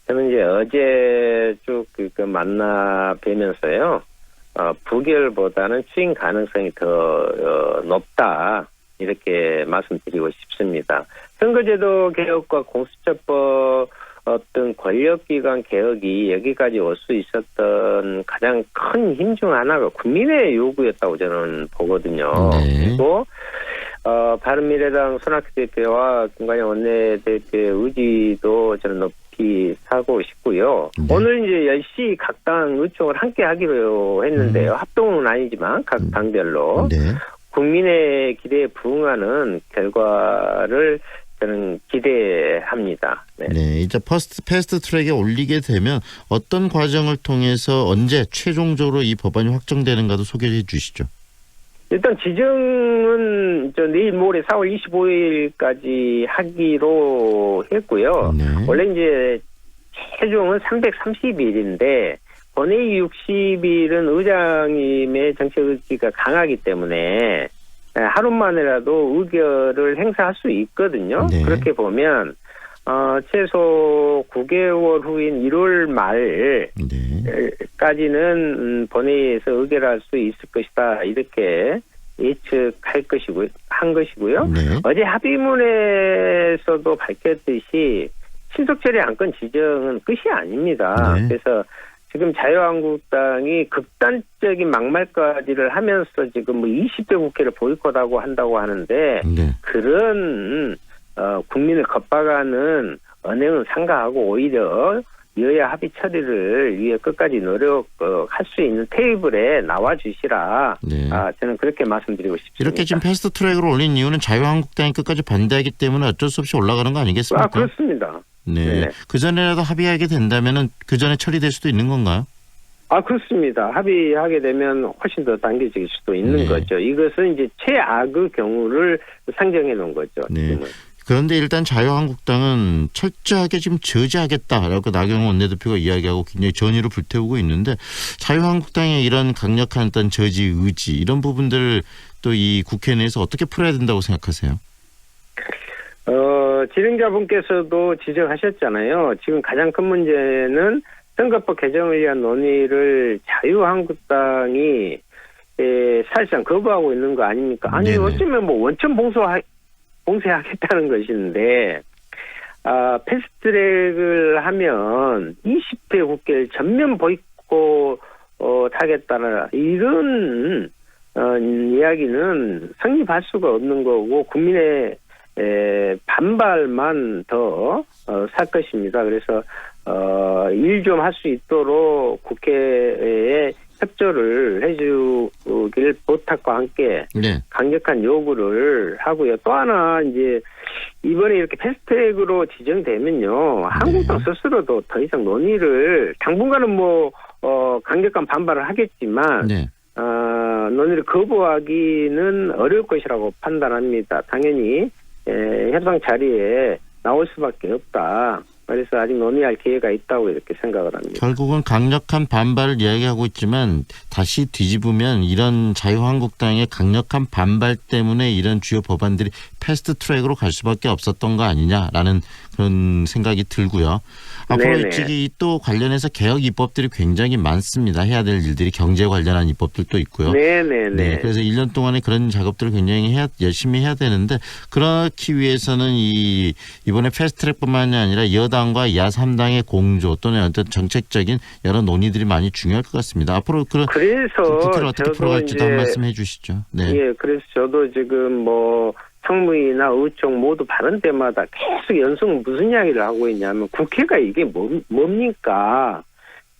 저는 이제 어제 쭉 그 만나 뵈면서요, 부결보다는 추인 가능성이 더 높다, 이렇게 말씀드리고 싶습니다. 선거제도 개혁과 공수처법 어떤 권력기관 개혁이 여기까지 올 수 있었던 가장 큰 힘 중 하나가 국민의 요구였다고 저는 보거든요. 네. 그리고 바른미래당 손학규 대표와 김관영 원내대표의 의지도 저는 높이 사고 싶고요. 네. 오늘 이제 10시 각 당 의총을 함께 하기로 했는데요. 합동은 아니지만 각 당별로 네. 국민의 기대에 부응하는 결과를 저는 기대합니다. 네. 네, 이제 패스트 트랙에 올리게 되면 어떤 과정을 통해서 언제 최종적으로 이 법안이 확정되는가도 소개해 주시죠. 일단 지정은 내일 모레 4월 25일까지 하기로 했고요. 네. 원래 이제 최종은 330일인데 본회의 60일은 의장님의 정책 의지가 강하기 때문에 하루만이라도 의결을 행사할 수 있거든요. 네. 그렇게 보면 최소 9개월 후인 1월 말까지는 본회의에서 의결할 수 있을 것이다. 이렇게 예측할 것이고요. 어제 합의문에서도 밝혔듯이 신속처리 안건 지정은 끝이 아닙니다. 그래서 지금 자유한국당이 극단적인 막말까지를 하면서 지금 20대 국회를 보이콧하고 한다고 하는데 그런 국민을 겁박하는 언행은 삼가하고 오히려 여야 합의 처리를 위해 끝까지 노력할 수 있는 테이블에 나와 주시라. 저는 그렇게 말씀드리고 싶습니다. 이렇게 지금 패스트 트랙으로 올린 이유는 자유한국당이 끝까지 반대하기 때문에 어쩔 수 없이 올라가는 거 아니겠습니까? 그렇습니다. 네. 그 전에라도 합의하게 된다면은 그 전에 처리될 수도 있는 건가요? 그렇습니다. 합의하게 되면 훨씬 더 당겨질 수도 있는 거죠. 이것은 이제 최악의 경우를 상정해 놓은 거죠. 그런데 일단 자유한국당은 철저하게 지금 저지하겠다라고 나경원 원내대표가 이야기하고 굉장히 전의를 불태우고 있는데 자유한국당의 이런 강력한 어떤 저지 의지 이런 부분들을 또 이 국회 내에서 어떻게 풀어야 된다고 생각하세요? 진행자분께서도 지적하셨잖아요. 지금 가장 큰 문제는 선거법 개정을 위한 논의를 자유한국당이 사실상 거부하고 있는 거 아닙니까? 아니 어쩌면 원천 봉쇄하겠다는 것인데 패스트트랙을 하면 20대 국회를 전면 보이콧하겠다는 이런 이야기는 성립할 수가 없는 거고 국민의 반발만 더 살 것입니다. 그래서 일 좀 할 수 있도록 국회에 협조를 해주길 부탁과 함께 강력한 요구를 하고요. 또 하나 이제 이번에 이렇게 패스트트랙으로 지정되면요, 한국당 스스로도 더 이상 논의를 당분간은 강력한 반발을 하겠지만 논의를 거부하기는 어려울 것이라고 판단합니다. 당연히 협상 자리에 나올 수밖에 없다. 그래서 아직 논의할 기회가 있다고 이렇게 생각을 합니다. 결국은 강력한 반발을 이야기하고 있지만 다시 뒤집으면 이런 자유한국당의 강력한 반발 때문에 이런 주요 법안들이 패스트 트랙으로 갈 수밖에 없었던 거 아니냐라는 그런 생각이 들고요. 앞으로 또 관련해서 개혁 입법들이 굉장히 많습니다. 해야 될 일들이 경제 관련한 입법들도 있고요. 그래서 1년 동안에 그런 작업들을 굉장히 열심히 해야 되는데 그렇기 위해서는 이번에 패스트트랙뿐만이 아니라 여당과 야 3당의 공조 또는 어떤 정책적인 여러 논의들이 많이 중요할 것 같습니다. 앞으로 그래서 국회를 어떻게 풀어갈지도 한 말씀 해주시죠. 그래서 저도 지금 상무위나 의총 모두 발언 때마다 계속 연속 무슨 이야기를 하고 있냐면 국회가 이게 뭡니까?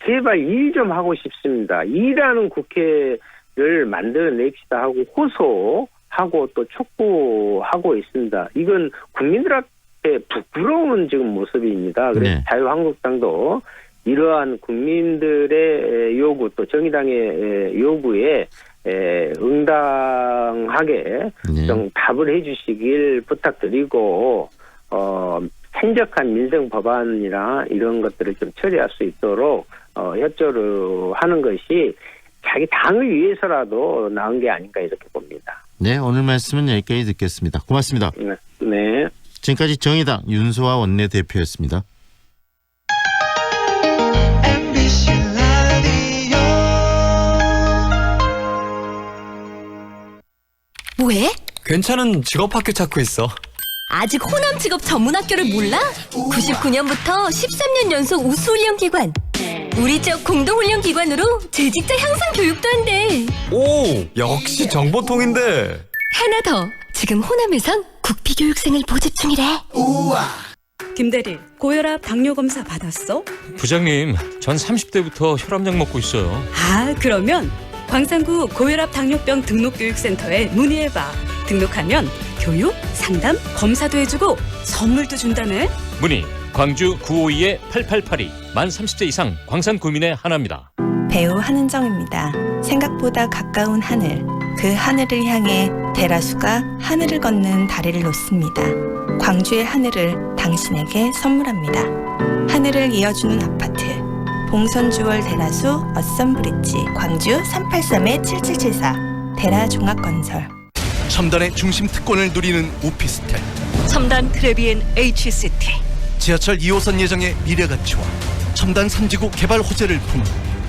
제발 일 좀 하고 싶습니다. 일하는 국회를 만들어냅시다 하고 호소하고 또 촉구하고 있습니다. 이건 국민들한테 부끄러운 지금 모습입니다. 그래서 자유한국당도 이러한 국민들의 요구 또 정의당의 요구에 응당하게 좀 답을 해주시길 부탁드리고 생적한 민생 법안이나 이런 것들을 좀 처리할 수 있도록 협조를 하는 것이 자기 당을 위해서라도 나은 게 아닌가 이렇게 봅니다. 오늘 말씀은 여기까지 듣겠습니다. 고맙습니다. 지금까지 정의당 윤소아 원내대표였습니다. 뭐해? 괜찮은 직업학교 찾고 있어. 아직 호남 직업 전문 학교를 몰라? 99년부터 13년 연속 우수훈련 기관. 우리 쪽 공동훈련 기관으로 재직자 향상 교육도 한대. 오, 역시 정보통인데. 하나 더. 지금 호남에선 국비교육생을 모집 중이래. 우와. 김대리, 고혈압 당뇨 검사 받았어? 부장님, 전 30대부터 혈압약 먹고 있어요. 그러면 광산구 고혈압 당뇨병 등록교육센터에 문의해봐. 등록하면 교육, 상담, 검사도 해주고 선물도 준다네. 문의 광주 952-8882 만 30대 이상 광산 구민의 하나입니다. 배우 한은정입니다. 생각보다 가까운 하늘, 그 하늘을 향해 대라수가 하늘을 걷는 다리를 놓습니다. 광주의 하늘을 당신에게 선물합니다. 하늘을 이어주는 아파트 봉선주월 대라수 어썸브리지 광주 383-7774 대라종합건설. 첨단의 중심 특권을 누리는 오피스텔 첨단 트레비엔 H시티. 지하철 2호선 예정의 미래 가치와 첨단 3지구 개발 호재를 품은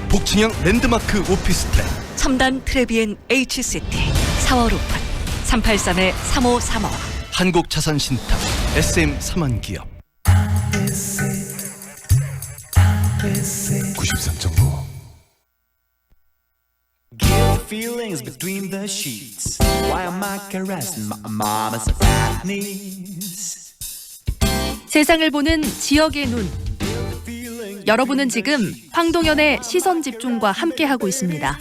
북층형 랜드마크 오피스텔 첨단 트레비엔 H시티 4월 오픈 383-3535 한국자산신탁 SM 삼원기업 93.9 Feelings between the sheets. Why am I caressing my mama's knees? 세상을 보는 지역의 눈. 여러분은 지금 황동현의 시선 집중과 함께하고 있습니다.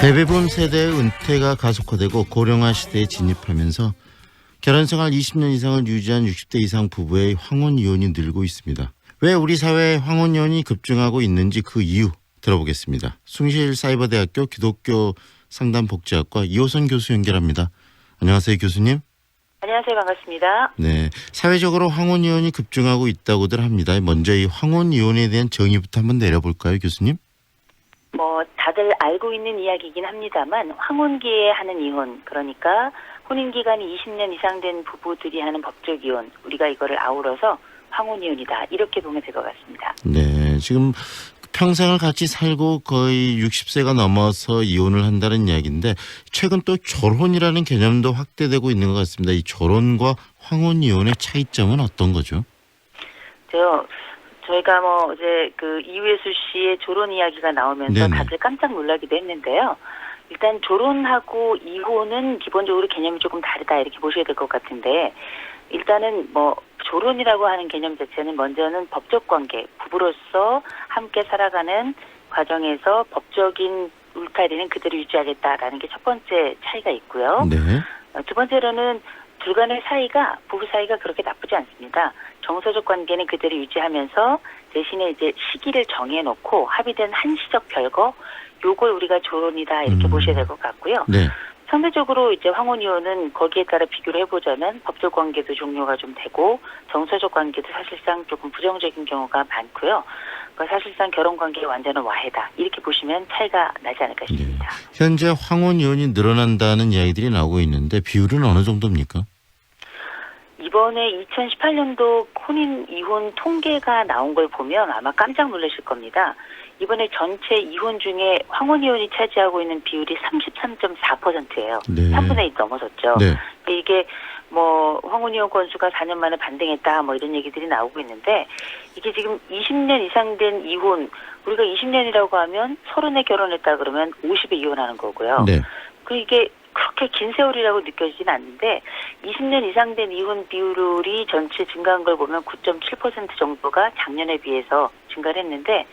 대부분 세대의 은퇴가 가속화되고 고령화 시대에 진입하면서 결혼생활 20년 이상을 유지한 60대 이상 부부의 황혼 이혼이 늘고 있습니다. 왜 우리 사회에 황혼 이혼이 급증하고 있는지 그 이유 들어보겠습니다. 숭실사이버대학교 기독교 상담복지학과 이호선 교수 연결합니다. 안녕하세요, 교수님. 안녕하세요. 반갑습니다. 네, 사회적으로 황혼 이혼이 급증하고 있다고들 합니다. 먼저 이 황혼 이혼에 대한 정의부터 한번 내려볼까요, 교수님? 다들 알고 있는 이야기이긴 합니다만 황혼기에 하는 이혼, 그러니까 혼인기간이 20년 이상 된 부부들이 하는 법적 이혼, 우리가 이거를 아우러서 황혼이혼이다, 이렇게 보면 될 것 같습니다. 네, 지금 평생을 같이 살고 거의 60세가 넘어서 이혼을 한다는 이야기인데 최근 또 결혼이라는 개념도 확대되고 있는 것 같습니다. 이 결혼과 황혼 이혼의 차이점은 어떤 거죠? 저희가 어제 그 이우예수 씨의 조론 이야기가 나오면서 네네. 다들 깜짝 놀라기도 했는데요. 일단 조론하고 이혼은 기본적으로 개념이 조금 다르다, 이렇게 보셔야 될 것 같은데, 일단은 조론이라고 하는 개념 자체는 먼저는 법적 관계, 부부로서 함께 살아가는 과정에서 법적인 울타리는 그대로 유지하겠다라는 게 첫 번째 차이가 있고요. 네. 두 번째로는 둘 간의 사이가, 부부 사이가 그렇게 나쁘지 않습니다. 정서적 관계는 그대로 유지하면서 대신에 이제 시기를 정해놓고 합의된 한시적 별거, 요걸 우리가 조론이다, 이렇게 보셔야 될 것 같고요. 네. 상대적으로 이제 황혼이혼은 거기에 따라 비교를 해보자면 법적 관계도 종료가 좀 되고 정서적 관계도 사실상 조금 부정적인 경우가 많고요. 그러니까 사실상 결혼 관계의 완전한 와해다, 이렇게 보시면 차이가 나지 않을까 싶습니다. 현재 황혼 이혼이 늘어난다는 이야기들이 나오고 있는데 비율은 어느 정도입니까? 이번에 2018년도 혼인 이혼 통계가 나온 걸 보면 아마 깜짝 놀라실 겁니다. 이번에 전체 이혼 중에 황혼 이혼이 차지하고 있는 비율이 33.4%예요. 네. 3분의 1 넘어섰죠. 네. 이게 황혼 이혼 건수가 4년 만에 반등했다, 이런 얘기들이 나오고 있는데, 이게 지금 20년 이상 된 이혼, 우리가 20년이라고 하면 30에 결혼했다 그러면 50에 이혼하는 거고요. 네. 이게 그렇게 긴 세월이라고 느껴지진 않는데 20년 이상 된 이혼 비율이 전체 증가한 걸 보면 9.7% 정도가 작년에 비해서 증가를 했는데,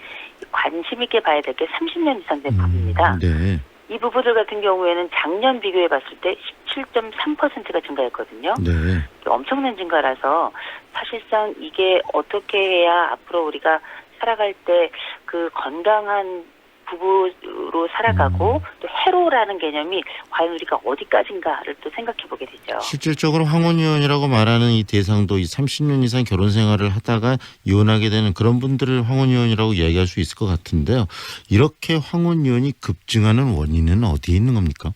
관심 있게 봐야 될 게 30년 이상 된 부부입니다. 네. 이 부부들 같은 경우에는 작년 비교해 봤을 때 17.3%가 증가했거든요. 네. 엄청난 증가라서 사실상 이게 어떻게 해야 앞으로 우리가 살아갈 때 그 건강한 부부로 살아가고 또 해로라는 개념이 과연 우리가 어디까지인가를 또 생각해 보게 되죠. 실질적으로 황혼이혼이라고 말하는 이 대상도 이 30년 이상 결혼 생활을 하다가 이혼하게 되는 그런 분들을 황혼이혼이라고 이야기할 수 있을 것 같은데요. 이렇게 황혼이혼이 급증하는 원인은 어디에 있는 겁니까?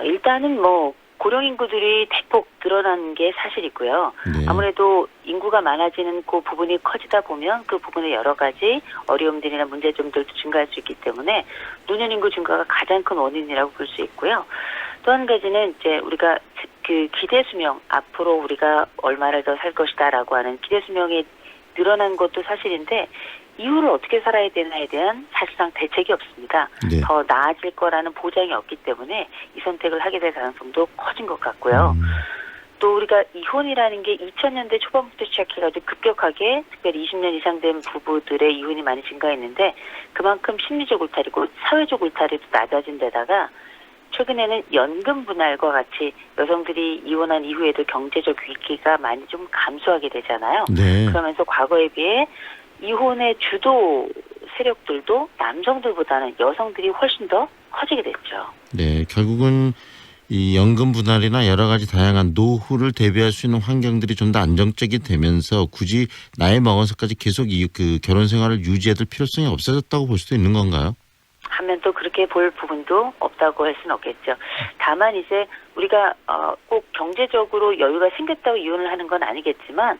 일단은 고령 인구들이 대폭 늘어나는 게 사실이고요. 네. 아무래도 인구가 많아지는 그 부분이 커지다 보면 그 부분에 여러 가지 어려움들이나 문제점들도 증가할 수 있기 때문에 노년 인구 증가가 가장 큰 원인이라고 볼 수 있고요. 또 한 가지는 이제 우리가 그 기대 수명, 앞으로 우리가 얼마를 더 살 것이다라고 하는 기대 수명이 늘어난 것도 사실인데, 이후를 어떻게 살아야 되나에 대한 사실상 대책이 없습니다. 네. 더 나아질 거라는 보장이 없기 때문에 이 선택을 하게 될 가능성도 커진 것 같고요. 또 우리가 이혼이라는 게 2000년대 초반부터 시작해가지고 급격하게 특별히 20년 이상 된 부부들의 이혼이 많이 증가했는데, 그만큼 심리적 울타리고 사회적 울타리도 낮아진 데다가 최근에는 연금 분할과 같이 여성들이 이혼한 이후에도 경제적 위기가 많이 좀 감소하게 되잖아요. 네. 그러면서 과거에 비해 이혼의 주도 세력들도 남성들보다는 여성들이 훨씬 더 커지게 됐죠. 네, 결국은 이 연금 분할이나 여러 가지 다양한 노후를 대비할 수 있는 환경들이 좀 더 안정적이 되면서 굳이 나이 먹어서까지 계속 그 결혼 생활을 유지해야 될 필요성이 없어졌다고 볼 수도 있는 건가요? 하면 또 그렇게 볼 부분도 없다고 할 수는 없겠죠. 다만 이제 우리가 꼭 경제적으로 여유가 생겼다고 이혼을 하는 건 아니겠지만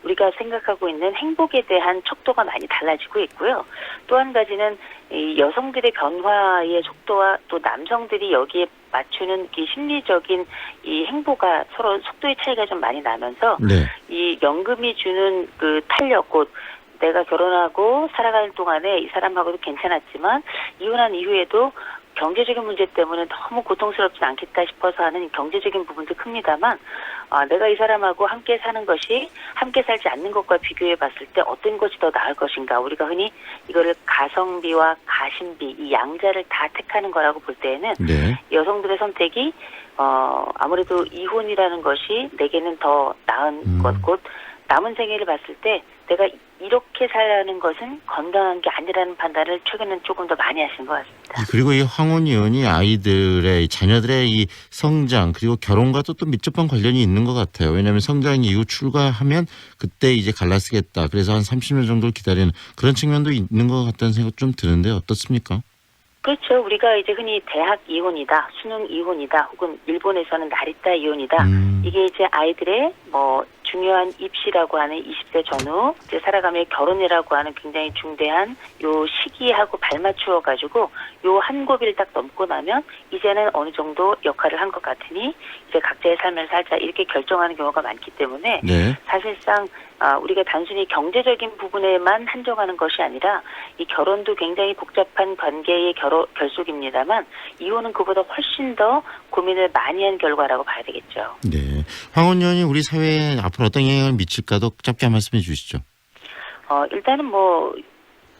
우리가 생각하고 있는 행복에 대한 척도가 많이 달라지고 있고요. 또 한 가지는 이 여성들의 변화의 속도와 또 남성들이 여기에 맞추는 이 심리적인 이 행보가 서로 속도의 차이가 좀 많이 나면서 네. 이 연금이 주는 그 탄력, 곧 내가 결혼하고 살아가는 동안에 이 사람하고도 괜찮았지만 이혼한 이후에도 경제적인 문제 때문에 너무 고통스럽지 않겠다 싶어서 하는 경제적인 부분도 큽니다만 내가 이 사람하고 함께 사는 것이 함께 살지 않는 것과 비교해 봤을 때 어떤 것이 더 나을 것인가. 우리가 흔히 이거를 가성비와 가심비 이 양자를 다 택하는 거라고 볼 때에는 네. 여성들의 선택이 아무래도 이혼이라는 것이 내게는 더 나은 것, 곧 남은 생애를 봤을 때 내가 이렇게 살라는 것은 건강한 게 아니라는 판단을 최근에는 조금 더 많이 하신 것 같습니다. 그리고 이 황혼 이혼이 아이들의 자녀들의 이 성장 그리고 결혼과도 또 밀접한 관련이 있는 것 같아요. 왜냐하면 성장 이후 출가하면 그때 이제 갈라쓰겠다. 그래서 한 30년 정도를 기다리는 그런 측면도 있는 것 같다는 생각 좀 드는데 어떻습니까? 그렇죠. 우리가 이제 흔히 대학 이혼이다, 수능 이혼이다, 혹은 일본에서는 나리타 이혼이다. 이게 이제 아이들의 중요한 입시라고 하는 20대 전후 이제 살아가며 결혼이라고 하는 굉장히 중대한 요 시기하고 발맞추어 가지고 요 한 고비를 딱 넘고 나면 이제는 어느 정도 역할을 한 것 같으니 이제 각자의 삶을 살자 이렇게 결정하는 경우가 많기 때문에 네. 사실상 우리가 단순히 경제적인 부분에만 한정하는 것이 아니라 이 결혼도 굉장히 복잡한 관계의 결속입니다만 이혼은 그보다 훨씬 더 고민을 많이 한 결과라고 봐야 되겠죠. 네. 황혼 이혼이 우리 사회에 앞으로 어떤 영향을 미칠까도 짧게 한 말씀해 주시죠. 일단은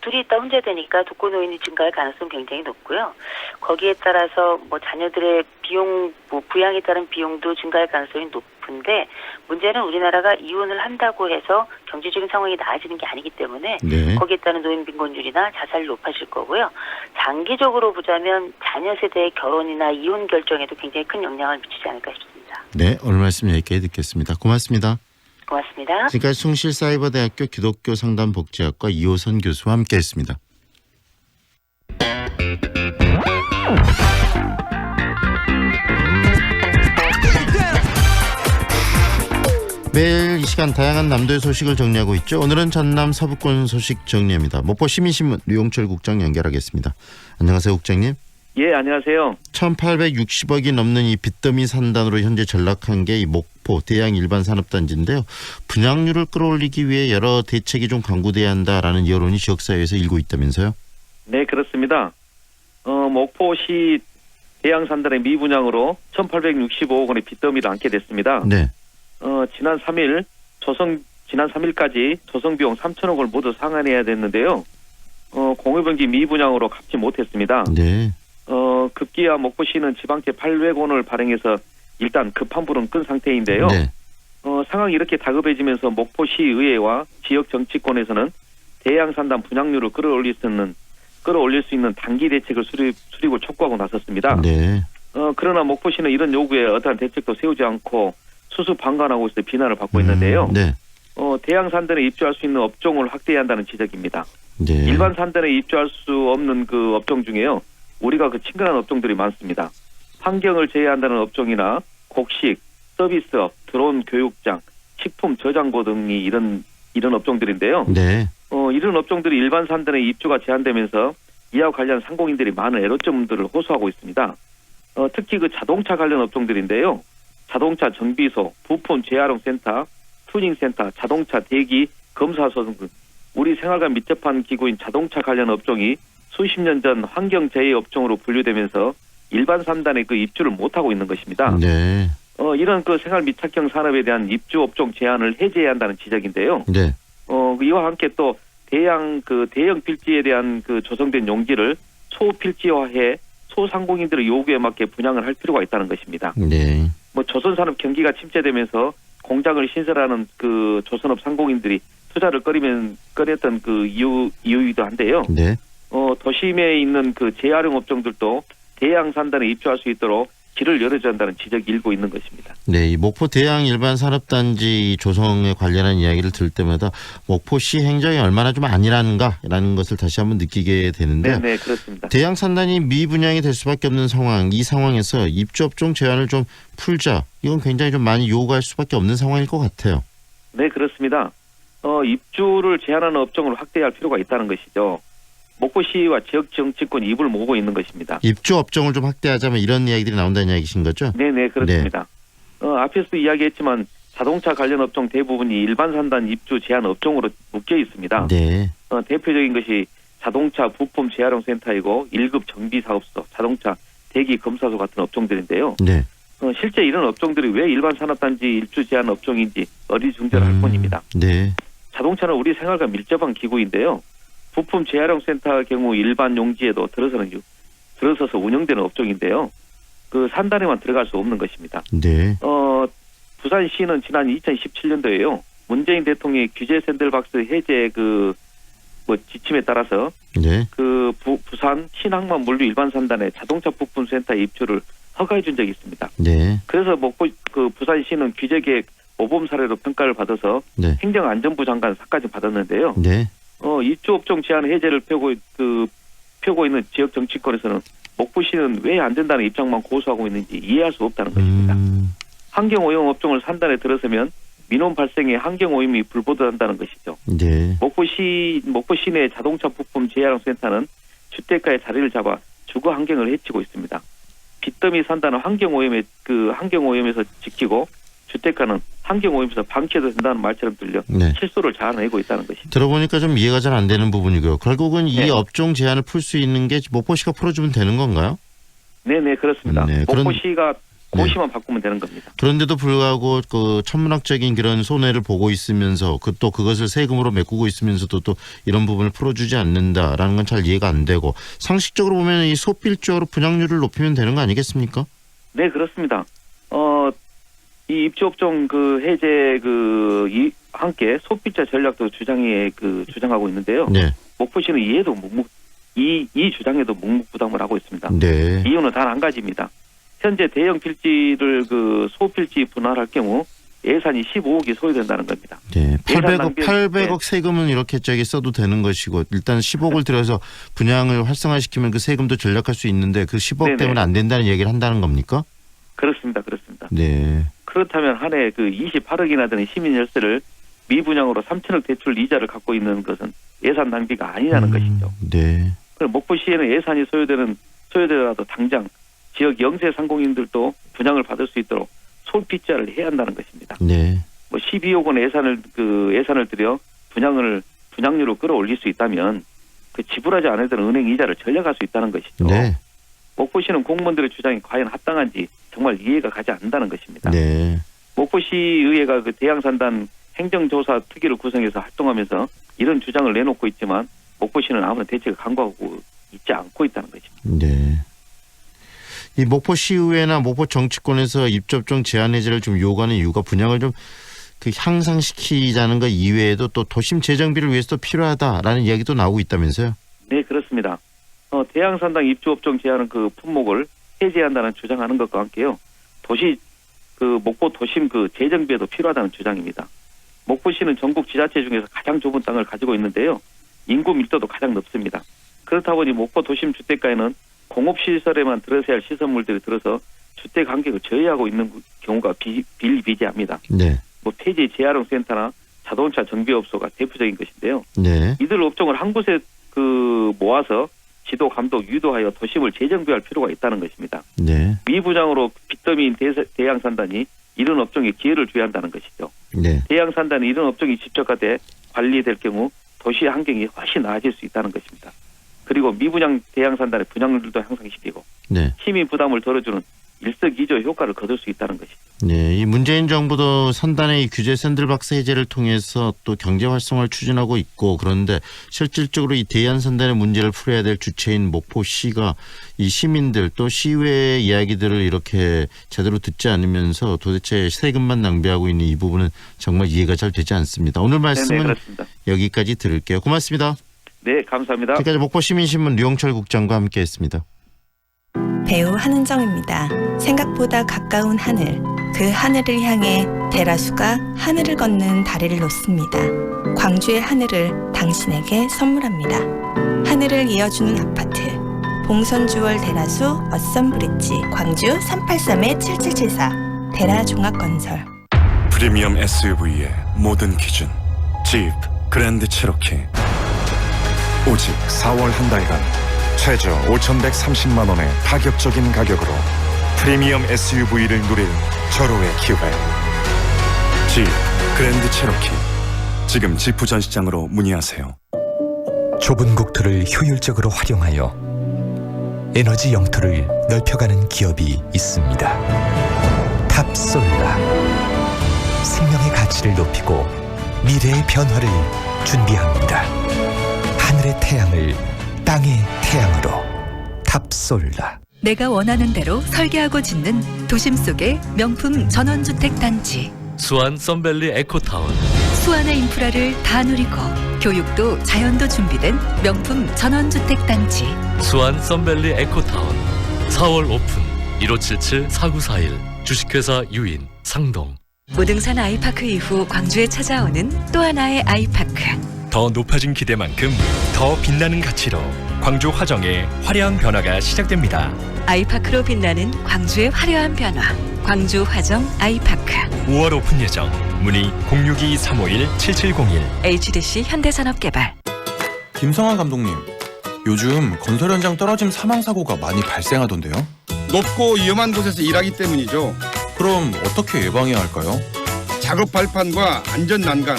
둘이 있다 혼자 되니까 독거노인이 증가할 가능성이 굉장히 높고요. 거기에 따라서 자녀들의 비용, 부양에 따른 비용도 증가할 가능성이 높은데 문제는 우리나라가 이혼을 한다고 해서 경제적인 상황이 나아지는 게 아니기 때문에 네. 거기에 따른 노인 빈곤율이나 자살이 높아질 거고요. 장기적으로 보자면 자녀 세대의 결혼이나 이혼 결정에도 굉장히 큰 영향을 미치지 않을까 싶습니다. 네. 오늘 말씀 여기까지 듣겠습니다. 고맙습니다. 고맙습니다. 지금까지 숭실사이버대학교 기독교상담복지학과 이호선 교수와 함께했습니다. 매일 이 시간 다양한 남도의 소식을 정리하고 있죠. 오늘은 전남 서부권 소식 정리합니다. 목포 시민신문 류용철 국장 연결하겠습니다. 안녕하세요, 국장님. 예, 안녕하세요. 1,860억이 넘는 이 빚더미 산단으로 현재 전락한 게 이 목포 대양 일반 산업단지인데요. 분양률을 끌어올리기 위해 여러 대책이 좀 강구돼야 한다라는 여론이 지역사회에서 일고 있다면서요? 네, 그렇습니다. 목포시 대양 산단의 미분양으로 1,865억 원의 빚더미를 안게 됐습니다. 네. 지난 3일까지 조성비용 3천억 원을 모두 상환해야 됐는데요. 공유분기 미분양으로 갚지 못했습니다. 네. 급기야 목포시는 지방채 800원을 발행해서 일단 급한 불은 끈 상태인데요. 네. 상황이 이렇게 다급해지면서 목포시 의회와 지역 정치권에서는 대양산단 분양률을 끌어올릴 수 있는 단기 대책을 수립을 촉구하고 나섰습니다. 네. 그러나 목포시는 이런 요구에 어떠한 대책도 세우지 않고 수수방관하고 있어 비난을 받고 있는데요. 네. 대양산단에 입주할 수 있는 업종을 확대해야 한다는 지적입니다. 네. 일반 산단에 입주할 수 없는 그 업종 중에요. 우리가 친근한 업종들이 많습니다. 환경을 제외한다는 업종이나 곡식, 서비스업, 드론 교육장, 식품 저장고 등이 이런 업종들인데요. 네. 이런 업종들이 일반 산단에 입주가 제한되면서 이와 관련 상공인들이 많은 애로점들을 호소하고 있습니다. 특히 그 자동차 관련 업종들인데요. 자동차 정비소, 부품 재활용센터, 튜닝센터, 자동차 대기 검사소 등 우리 생활과 밀접한 기구인 자동차 관련 업종이 수십 년 전 환경재해 업종으로 분류되면서 일반 산단에 그 입주를 못하고 있는 것입니다. 네. 이런 그 생활 밀착형 산업에 대한 입주 업종 제한을 해제해야 한다는 지적인데요. 네. 이와 함께 또 대형 필지에 대한 그 조성된 용지를 소필지화해 소상공인들의 요구에 맞게 분양을 할 필요가 있다는 것입니다. 네. 조선산업 경기가 침체되면서 공장을 신설하는 그 조선업 상공인들이 투자를 꺼렸던 그 이유이기도 한데요. 네. 도심에 있는 그 재활용 업종들도 대양 산단에 입주할 수 있도록 길을 열어줘야 한다는 지적이 일고 있는 것입니다. 네, 이 목포 대양 일반 산업단지 조성에 관련한 이야기를 들을 때마다 목포시 행정이 얼마나 좀 아니란가라는 것을 다시 한번 느끼게 되는데, 네, 그렇습니다. 대양 산단이 미분양이 될 수밖에 없는 상황, 이 상황에서 입주업종 제한을 좀 풀자, 이건 굉장히 좀 많이 요구할 수밖에 없는 상황일 것 같아요. 네, 그렇습니다. 입주를 제한하는 업종을 확대할 필요가 있다는 것이죠. 목포시와 지역 정치권이 입을 모으고 있는 것입니다. 입주 업종을 좀 확대하자면 이런 이야기들이 나온다는 이야기신 거죠? 네, 그렇습니다. 앞에서도 이야기했지만 자동차 관련 업종 대부분이 일반 산단 입주 제한 업종으로 묶여 있습니다. 네. 대표적인 것이 자동차 부품 재활용 센터이고 1급 정비사업소, 자동차 대기 검사소 같은 업종들인데요. 네. 실제 이런 업종들이 왜 일반 산업단지 입주 제한 업종인지 어리중절할 뿐입니다. 네. 자동차는 우리 생활과 밀접한 기구인데요. 부품 재활용 센터 경우 일반 용지에도 들어서서 운영되는 업종인데요. 그 산단에만 들어갈 수 없는 것입니다. 네. 부산시는 지난 2017년도에요. 문재인 대통령의 규제 샌들박스 해제 지침에 따라서 네. 부산 신항만 물류 일반 산단의 자동차 부품 센터 입주를 허가해 준 적이 있습니다. 네. 그래서 부산시는 규제계획 모범 사례로 평가를 받아서 네. 행정안전부 장관 사까지 받았는데요. 네. 입주업종 제한 해제를 펴고 있는 지역 정치권에서는 목포시는 왜 안 된다는 입장만 고수하고 있는지 이해할 수 없다는 것입니다. 환경오염 업종을 산단에 들어서면 민원 발생에 환경오염이 불보듯한다는 것이죠. 네. 목포시 내 자동차 부품 재활용 센터는 주택가에 자리를 잡아 주거 환경을 해치고 있습니다. 빚더미 산단은 환경오염에서 지키고 주택가는 환경오염에서 방치해도 된다는 말처럼 들려 네. 실수를 자아내고 있다는 것입니다. 들어보니까 좀 이해가 잘 안 되는 부분이고요. 결국은 이 업종 제한을 풀 수 있는 게 목포시가 풀어주면 되는 건가요? 네, 그렇습니다. 네, 목포시가 고시만 바꾸면 되는 겁니다. 그런데도 불구하고 천문학적인 그런 손해를 보고 있으면서 또 그것을 세금으로 메꾸고 있으면서도 또 이런 부분을 풀어주지 않는다라는 건 잘 이해가 안 되고, 상식적으로 보면 이 소필적으로 분양률을 높이면 되는 거 아니겠습니까? 네, 그렇습니다. 이 입주업종 해제 함께 소비자 전략도 주장하고 있는데요. 네. 목포시는 이 주장에도 묵묵부담을 하고 있습니다. 네. 이유는 단 한 가지입니다. 현재 대형 필지를 소필지 분할할 경우 예산이 15억이 소요된다는 겁니다. 네. 800억 세금은 이렇게 써도 되는 것이고, 일단 10억을 들여서 분양을 활성화시키면 그 세금도 절약할 수 있는데 그 10억 때문에 안 된다는 얘기를 한다는 겁니까? 그렇습니다. 네. 그렇다면 한 해 28억이나 되는 시민 열세를 미분양으로 3천억 대출 이자를 갖고 있는 것은 예산 낭비가 아니라는 것이죠. 네. 그럼 목포시에는 예산이 소요되더라도 당장 지역 영세 상공인들도 분양을 받을 수 있도록 솔빗자를 해야 한다는 것입니다. 네. 12억 원 예산을 들여 분양률을 끌어올릴 수 있다면 지불하지 않을 때는 은행 이자를 절약할 수 있다는 것이죠. 네. 목포시는 공무원들의 주장이 과연 합당한지 정말 이해가 가지 않는다는 것입니다. 네. 목포시의회가 대양산단 행정조사 특위를 구성해서 활동하면서 이런 주장을 내놓고 있지만 목포시는 아무런 대책을 강구하고 있지 않고 있다는 것입니다. 네. 이 목포시의회나 목포 정치권에서 입주업종 제한 해제를 좀 요구하는 이유가 분양을 좀 향상시키자는 것 이외에도 또 도심 재정비를 위해서도 필요하다라는 이야기도 나오고 있다면서요? 네, 그렇습니다. 대양산당 입주업종 제한은 품목을 해제한다는 주장하는 것과 함께요. 목포 도심 재정비에도 필요하다는 주장입니다. 목포시는 전국 지자체 중에서 가장 좁은 땅을 가지고 있는데요. 인구 밀도도 가장 높습니다. 그렇다 보니 목포 도심 주택가에는 공업시설에만 들어서야 할 시설물들이 들어서 주택 간격을 저해하고 있는 경우가 비일비재합니다. 네. 폐지 재활용 센터나 자동차 정비업소가 대표적인 것인데요. 네. 이들 업종을 한 곳에 모아서 지도, 감독, 유도하여 도심을 재정비할 필요가 있다는 것입니다. 네. 미분양으로 빚더미인 대양산단이 이런 업종에 기회를 줘야 한다는 것이죠. 네. 대양산단이 이런 업종이 집적화돼 관리될 경우 도시의 환경이 훨씬 나아질 수 있다는 것입니다. 그리고 미분양 대양산단의 분양률도 향상시키고 네. 시민 부담을 덜어주는 일석이조 효과를 거둘 수 있다는 것이죠. 네, 이 문재인 정부도 산단의 규제 샌들박스 해제를 통해서 또 경제 활성화를 추진하고 있고, 그런데 실질적으로 이 대양산단의 문제를 풀어야 될 주체인 목포시가 이 시민들 또 시의회의 이야기들을 이렇게 제대로 듣지 않으면서 도대체 세금만 낭비하고 있는 이 부분은 정말 이해가 잘 되지 않습니다. 오늘 말씀은 그렇습니다. 여기까지 들을게요. 고맙습니다. 네, 감사합니다. 지금까지 목포시민신문 류영철 국장과 함께했습니다. 배우 한은정입니다. 생각보다 가까운 하늘, 그 하늘을 향해 대라수가 하늘을 걷는 다리를 놓습니다. 광주의 하늘을 당신에게 선물합니다. 하늘을 이어주는 아파트, 봉선주월 대라수 어썸브릿지, 광주 383-7774, 대라종합건설. 프리미엄 SUV의 모든 기준 집 그랜드 체로키. 오직 4월 한 달간 최저 5,130만 원의 파격적인 가격으로 프리미엄 SUV를 누릴 절호의 기회. 집 그랜드 체로키. 지금 지프 전시장으로 문의하세요. 좁은 국토를 효율적으로 활용하여 에너지 영토를 넓혀가는 기업이 있습니다. 탑솔라. 생명의 가치를 높이고 미래의 변화를 준비합니다. 하늘의 태양을 땅의 태양으로. 탑솔라. 내가 원하는 대로 설계하고 짓는 도심 속의 명품 전원주택 단지. 수안 썬밸리 에코타운. 수안의 인프라를 다 누리고 교육도 자연도 준비된 명품 전원주택 단지. 수안 썬밸리 에코타운. 4월 오픈. 1577-4941. 주식회사 유인 상동. 무등산 아이파크 이후 광주에 찾아오는 또 하나의 아이파크. 더 높아진 기대만큼 더 빛나는 가치로 광주 화정의 화려한 변화가 시작됩니다. 아이파크로 빛나는 광주의 화려한 변화. 광주 화정 아이파크. 5월 오픈 예정. 문의 062-351-7701. HDC 현대산업개발. 김성환 감독님, 요즘 건설 현장 떨어짐 사망 사고가 많이 발생하던데요? 높고 위험한 곳에서 일하기 때문이죠. 그럼 어떻게 예방해야 할까요? 작업 발판과 안전 난간,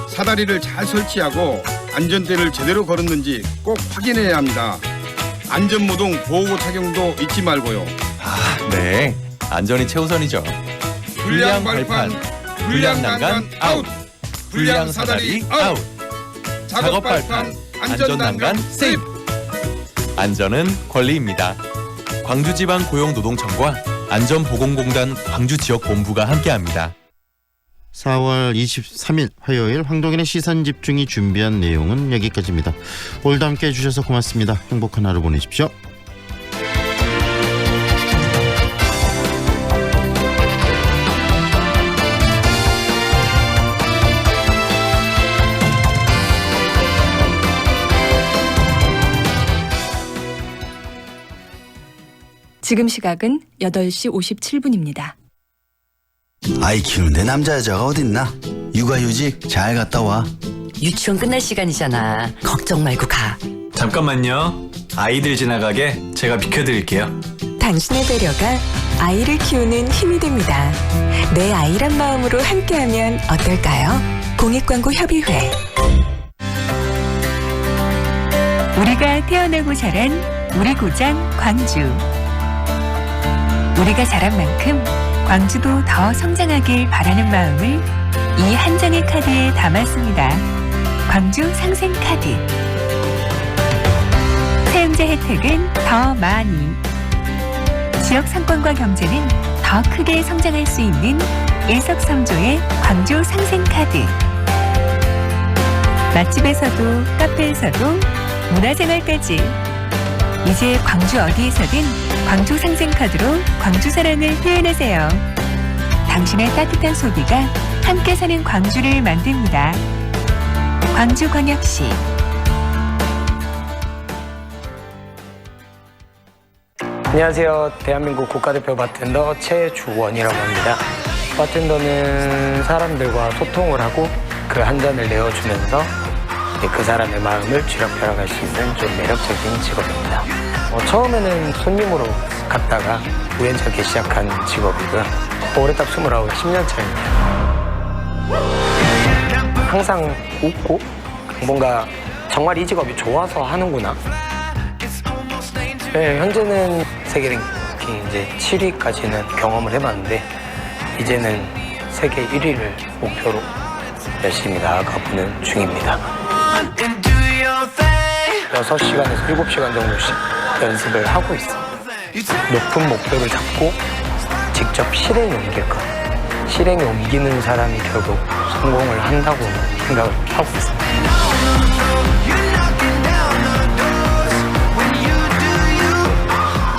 사다리를 잘 설치하고 안전대를 제대로 걸었는지 꼭 확인해야 합니다. 안전모동 보호구 착용도 잊지 말고요. 네, 안전이 최우선이죠. 불량 발판, 불량 난간 아웃, 불량 사다리 아웃. 작업 발판, 안전 난간 세이브. 안전은 권리입니다. 광주지방고용노동청과 안전보건공단 광주지역본부가 함께합니다. 4월 23일 화요일 황동인의 시선집중이 준비한 내용은 여기까지입니다. 오늘도 함께해 주셔서 고맙습니다. 행복한 하루 보내십시오. 지금 시각은 8시 57분입니다. 아이 키우는데 남자 여자가 어딨나? 육아휴직 잘 갔다 와. 유치원 끝날 시간이잖아. 걱정 말고 가. 잠깐만요. 아이들 지나가게 제가 비켜드릴게요. 당신의 배려가 아이를 키우는 힘이 됩니다. 내 아이란 마음으로 함께하면 어떨까요? 공익광고협의회. 우리가 태어나고 자란 우리 고장 광주. 우리가 자란 만큼 광주도 더 성장하길 바라는 마음을 이 한 장의 카드에 담았습니다. 광주 상생카드. 사용자 혜택은 더 많이. 지역 상권과 경제는 더 크게 성장할 수 있는 일석삼조의 광주 상생카드. 맛집에서도 카페에서도 문화생활까지. 이제 광주 어디에서든 광주 상생카드로 광주 사랑을 표현하세요. 당신의 따뜻한 소비가 함께 사는 광주를 만듭니다. 광주광역시. 안녕하세요. 대한민국 국가대표 바텐더 최주원이라고 합니다. 바텐더는 사람들과 소통을 하고 그 한 잔을 내어주면서 그 사람의 마음을 쥐락펴락할 수 있는 좀 매력적인 직업입니다. 처음에는 손님으로 갔다가 우연찮게 시작한 직업이고요. 올해 딱 29, 10년 차입니다. 항상 웃고 뭔가 정말 이 직업이 좋아서 하는구나. 네, 현재는 세계 랭킹 이제 7위까지는 경험을 해봤는데 이제는 세계 1위를 목표로 열심히 나아가보는 중입니다. 6시간에서 7시간 정도씩 연습을 하고 있습니다. 높은 목표를 잡고 직접 실행에 옮길 것. 실행에 옮기는 사람이 결국 성공을 한다고 생각을 하고 있습니다.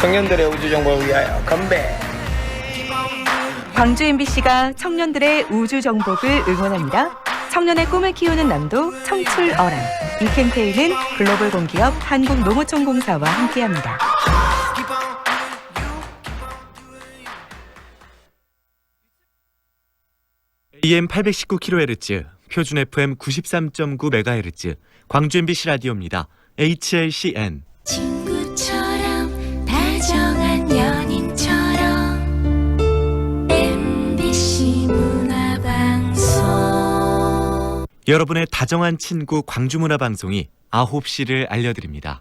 청년들의 우주정복을 위하여 건배. 광주 MBC가 청년들의 우주 정복을 응원합니다. 청년의 꿈을 키우는 남도 청출어람. 이 캠페인은 글로벌 공기업 한국농어촌공사와 함께합니다. AM 819kHz, 표준 FM 93.9MHz, 광주 MBC 라디오입니다. HLCN. 친구처럼 다정한 연인처럼 MBC 문화방송. 여러분의 다정한 친구 광주문화방송이 9시를 알려드립니다.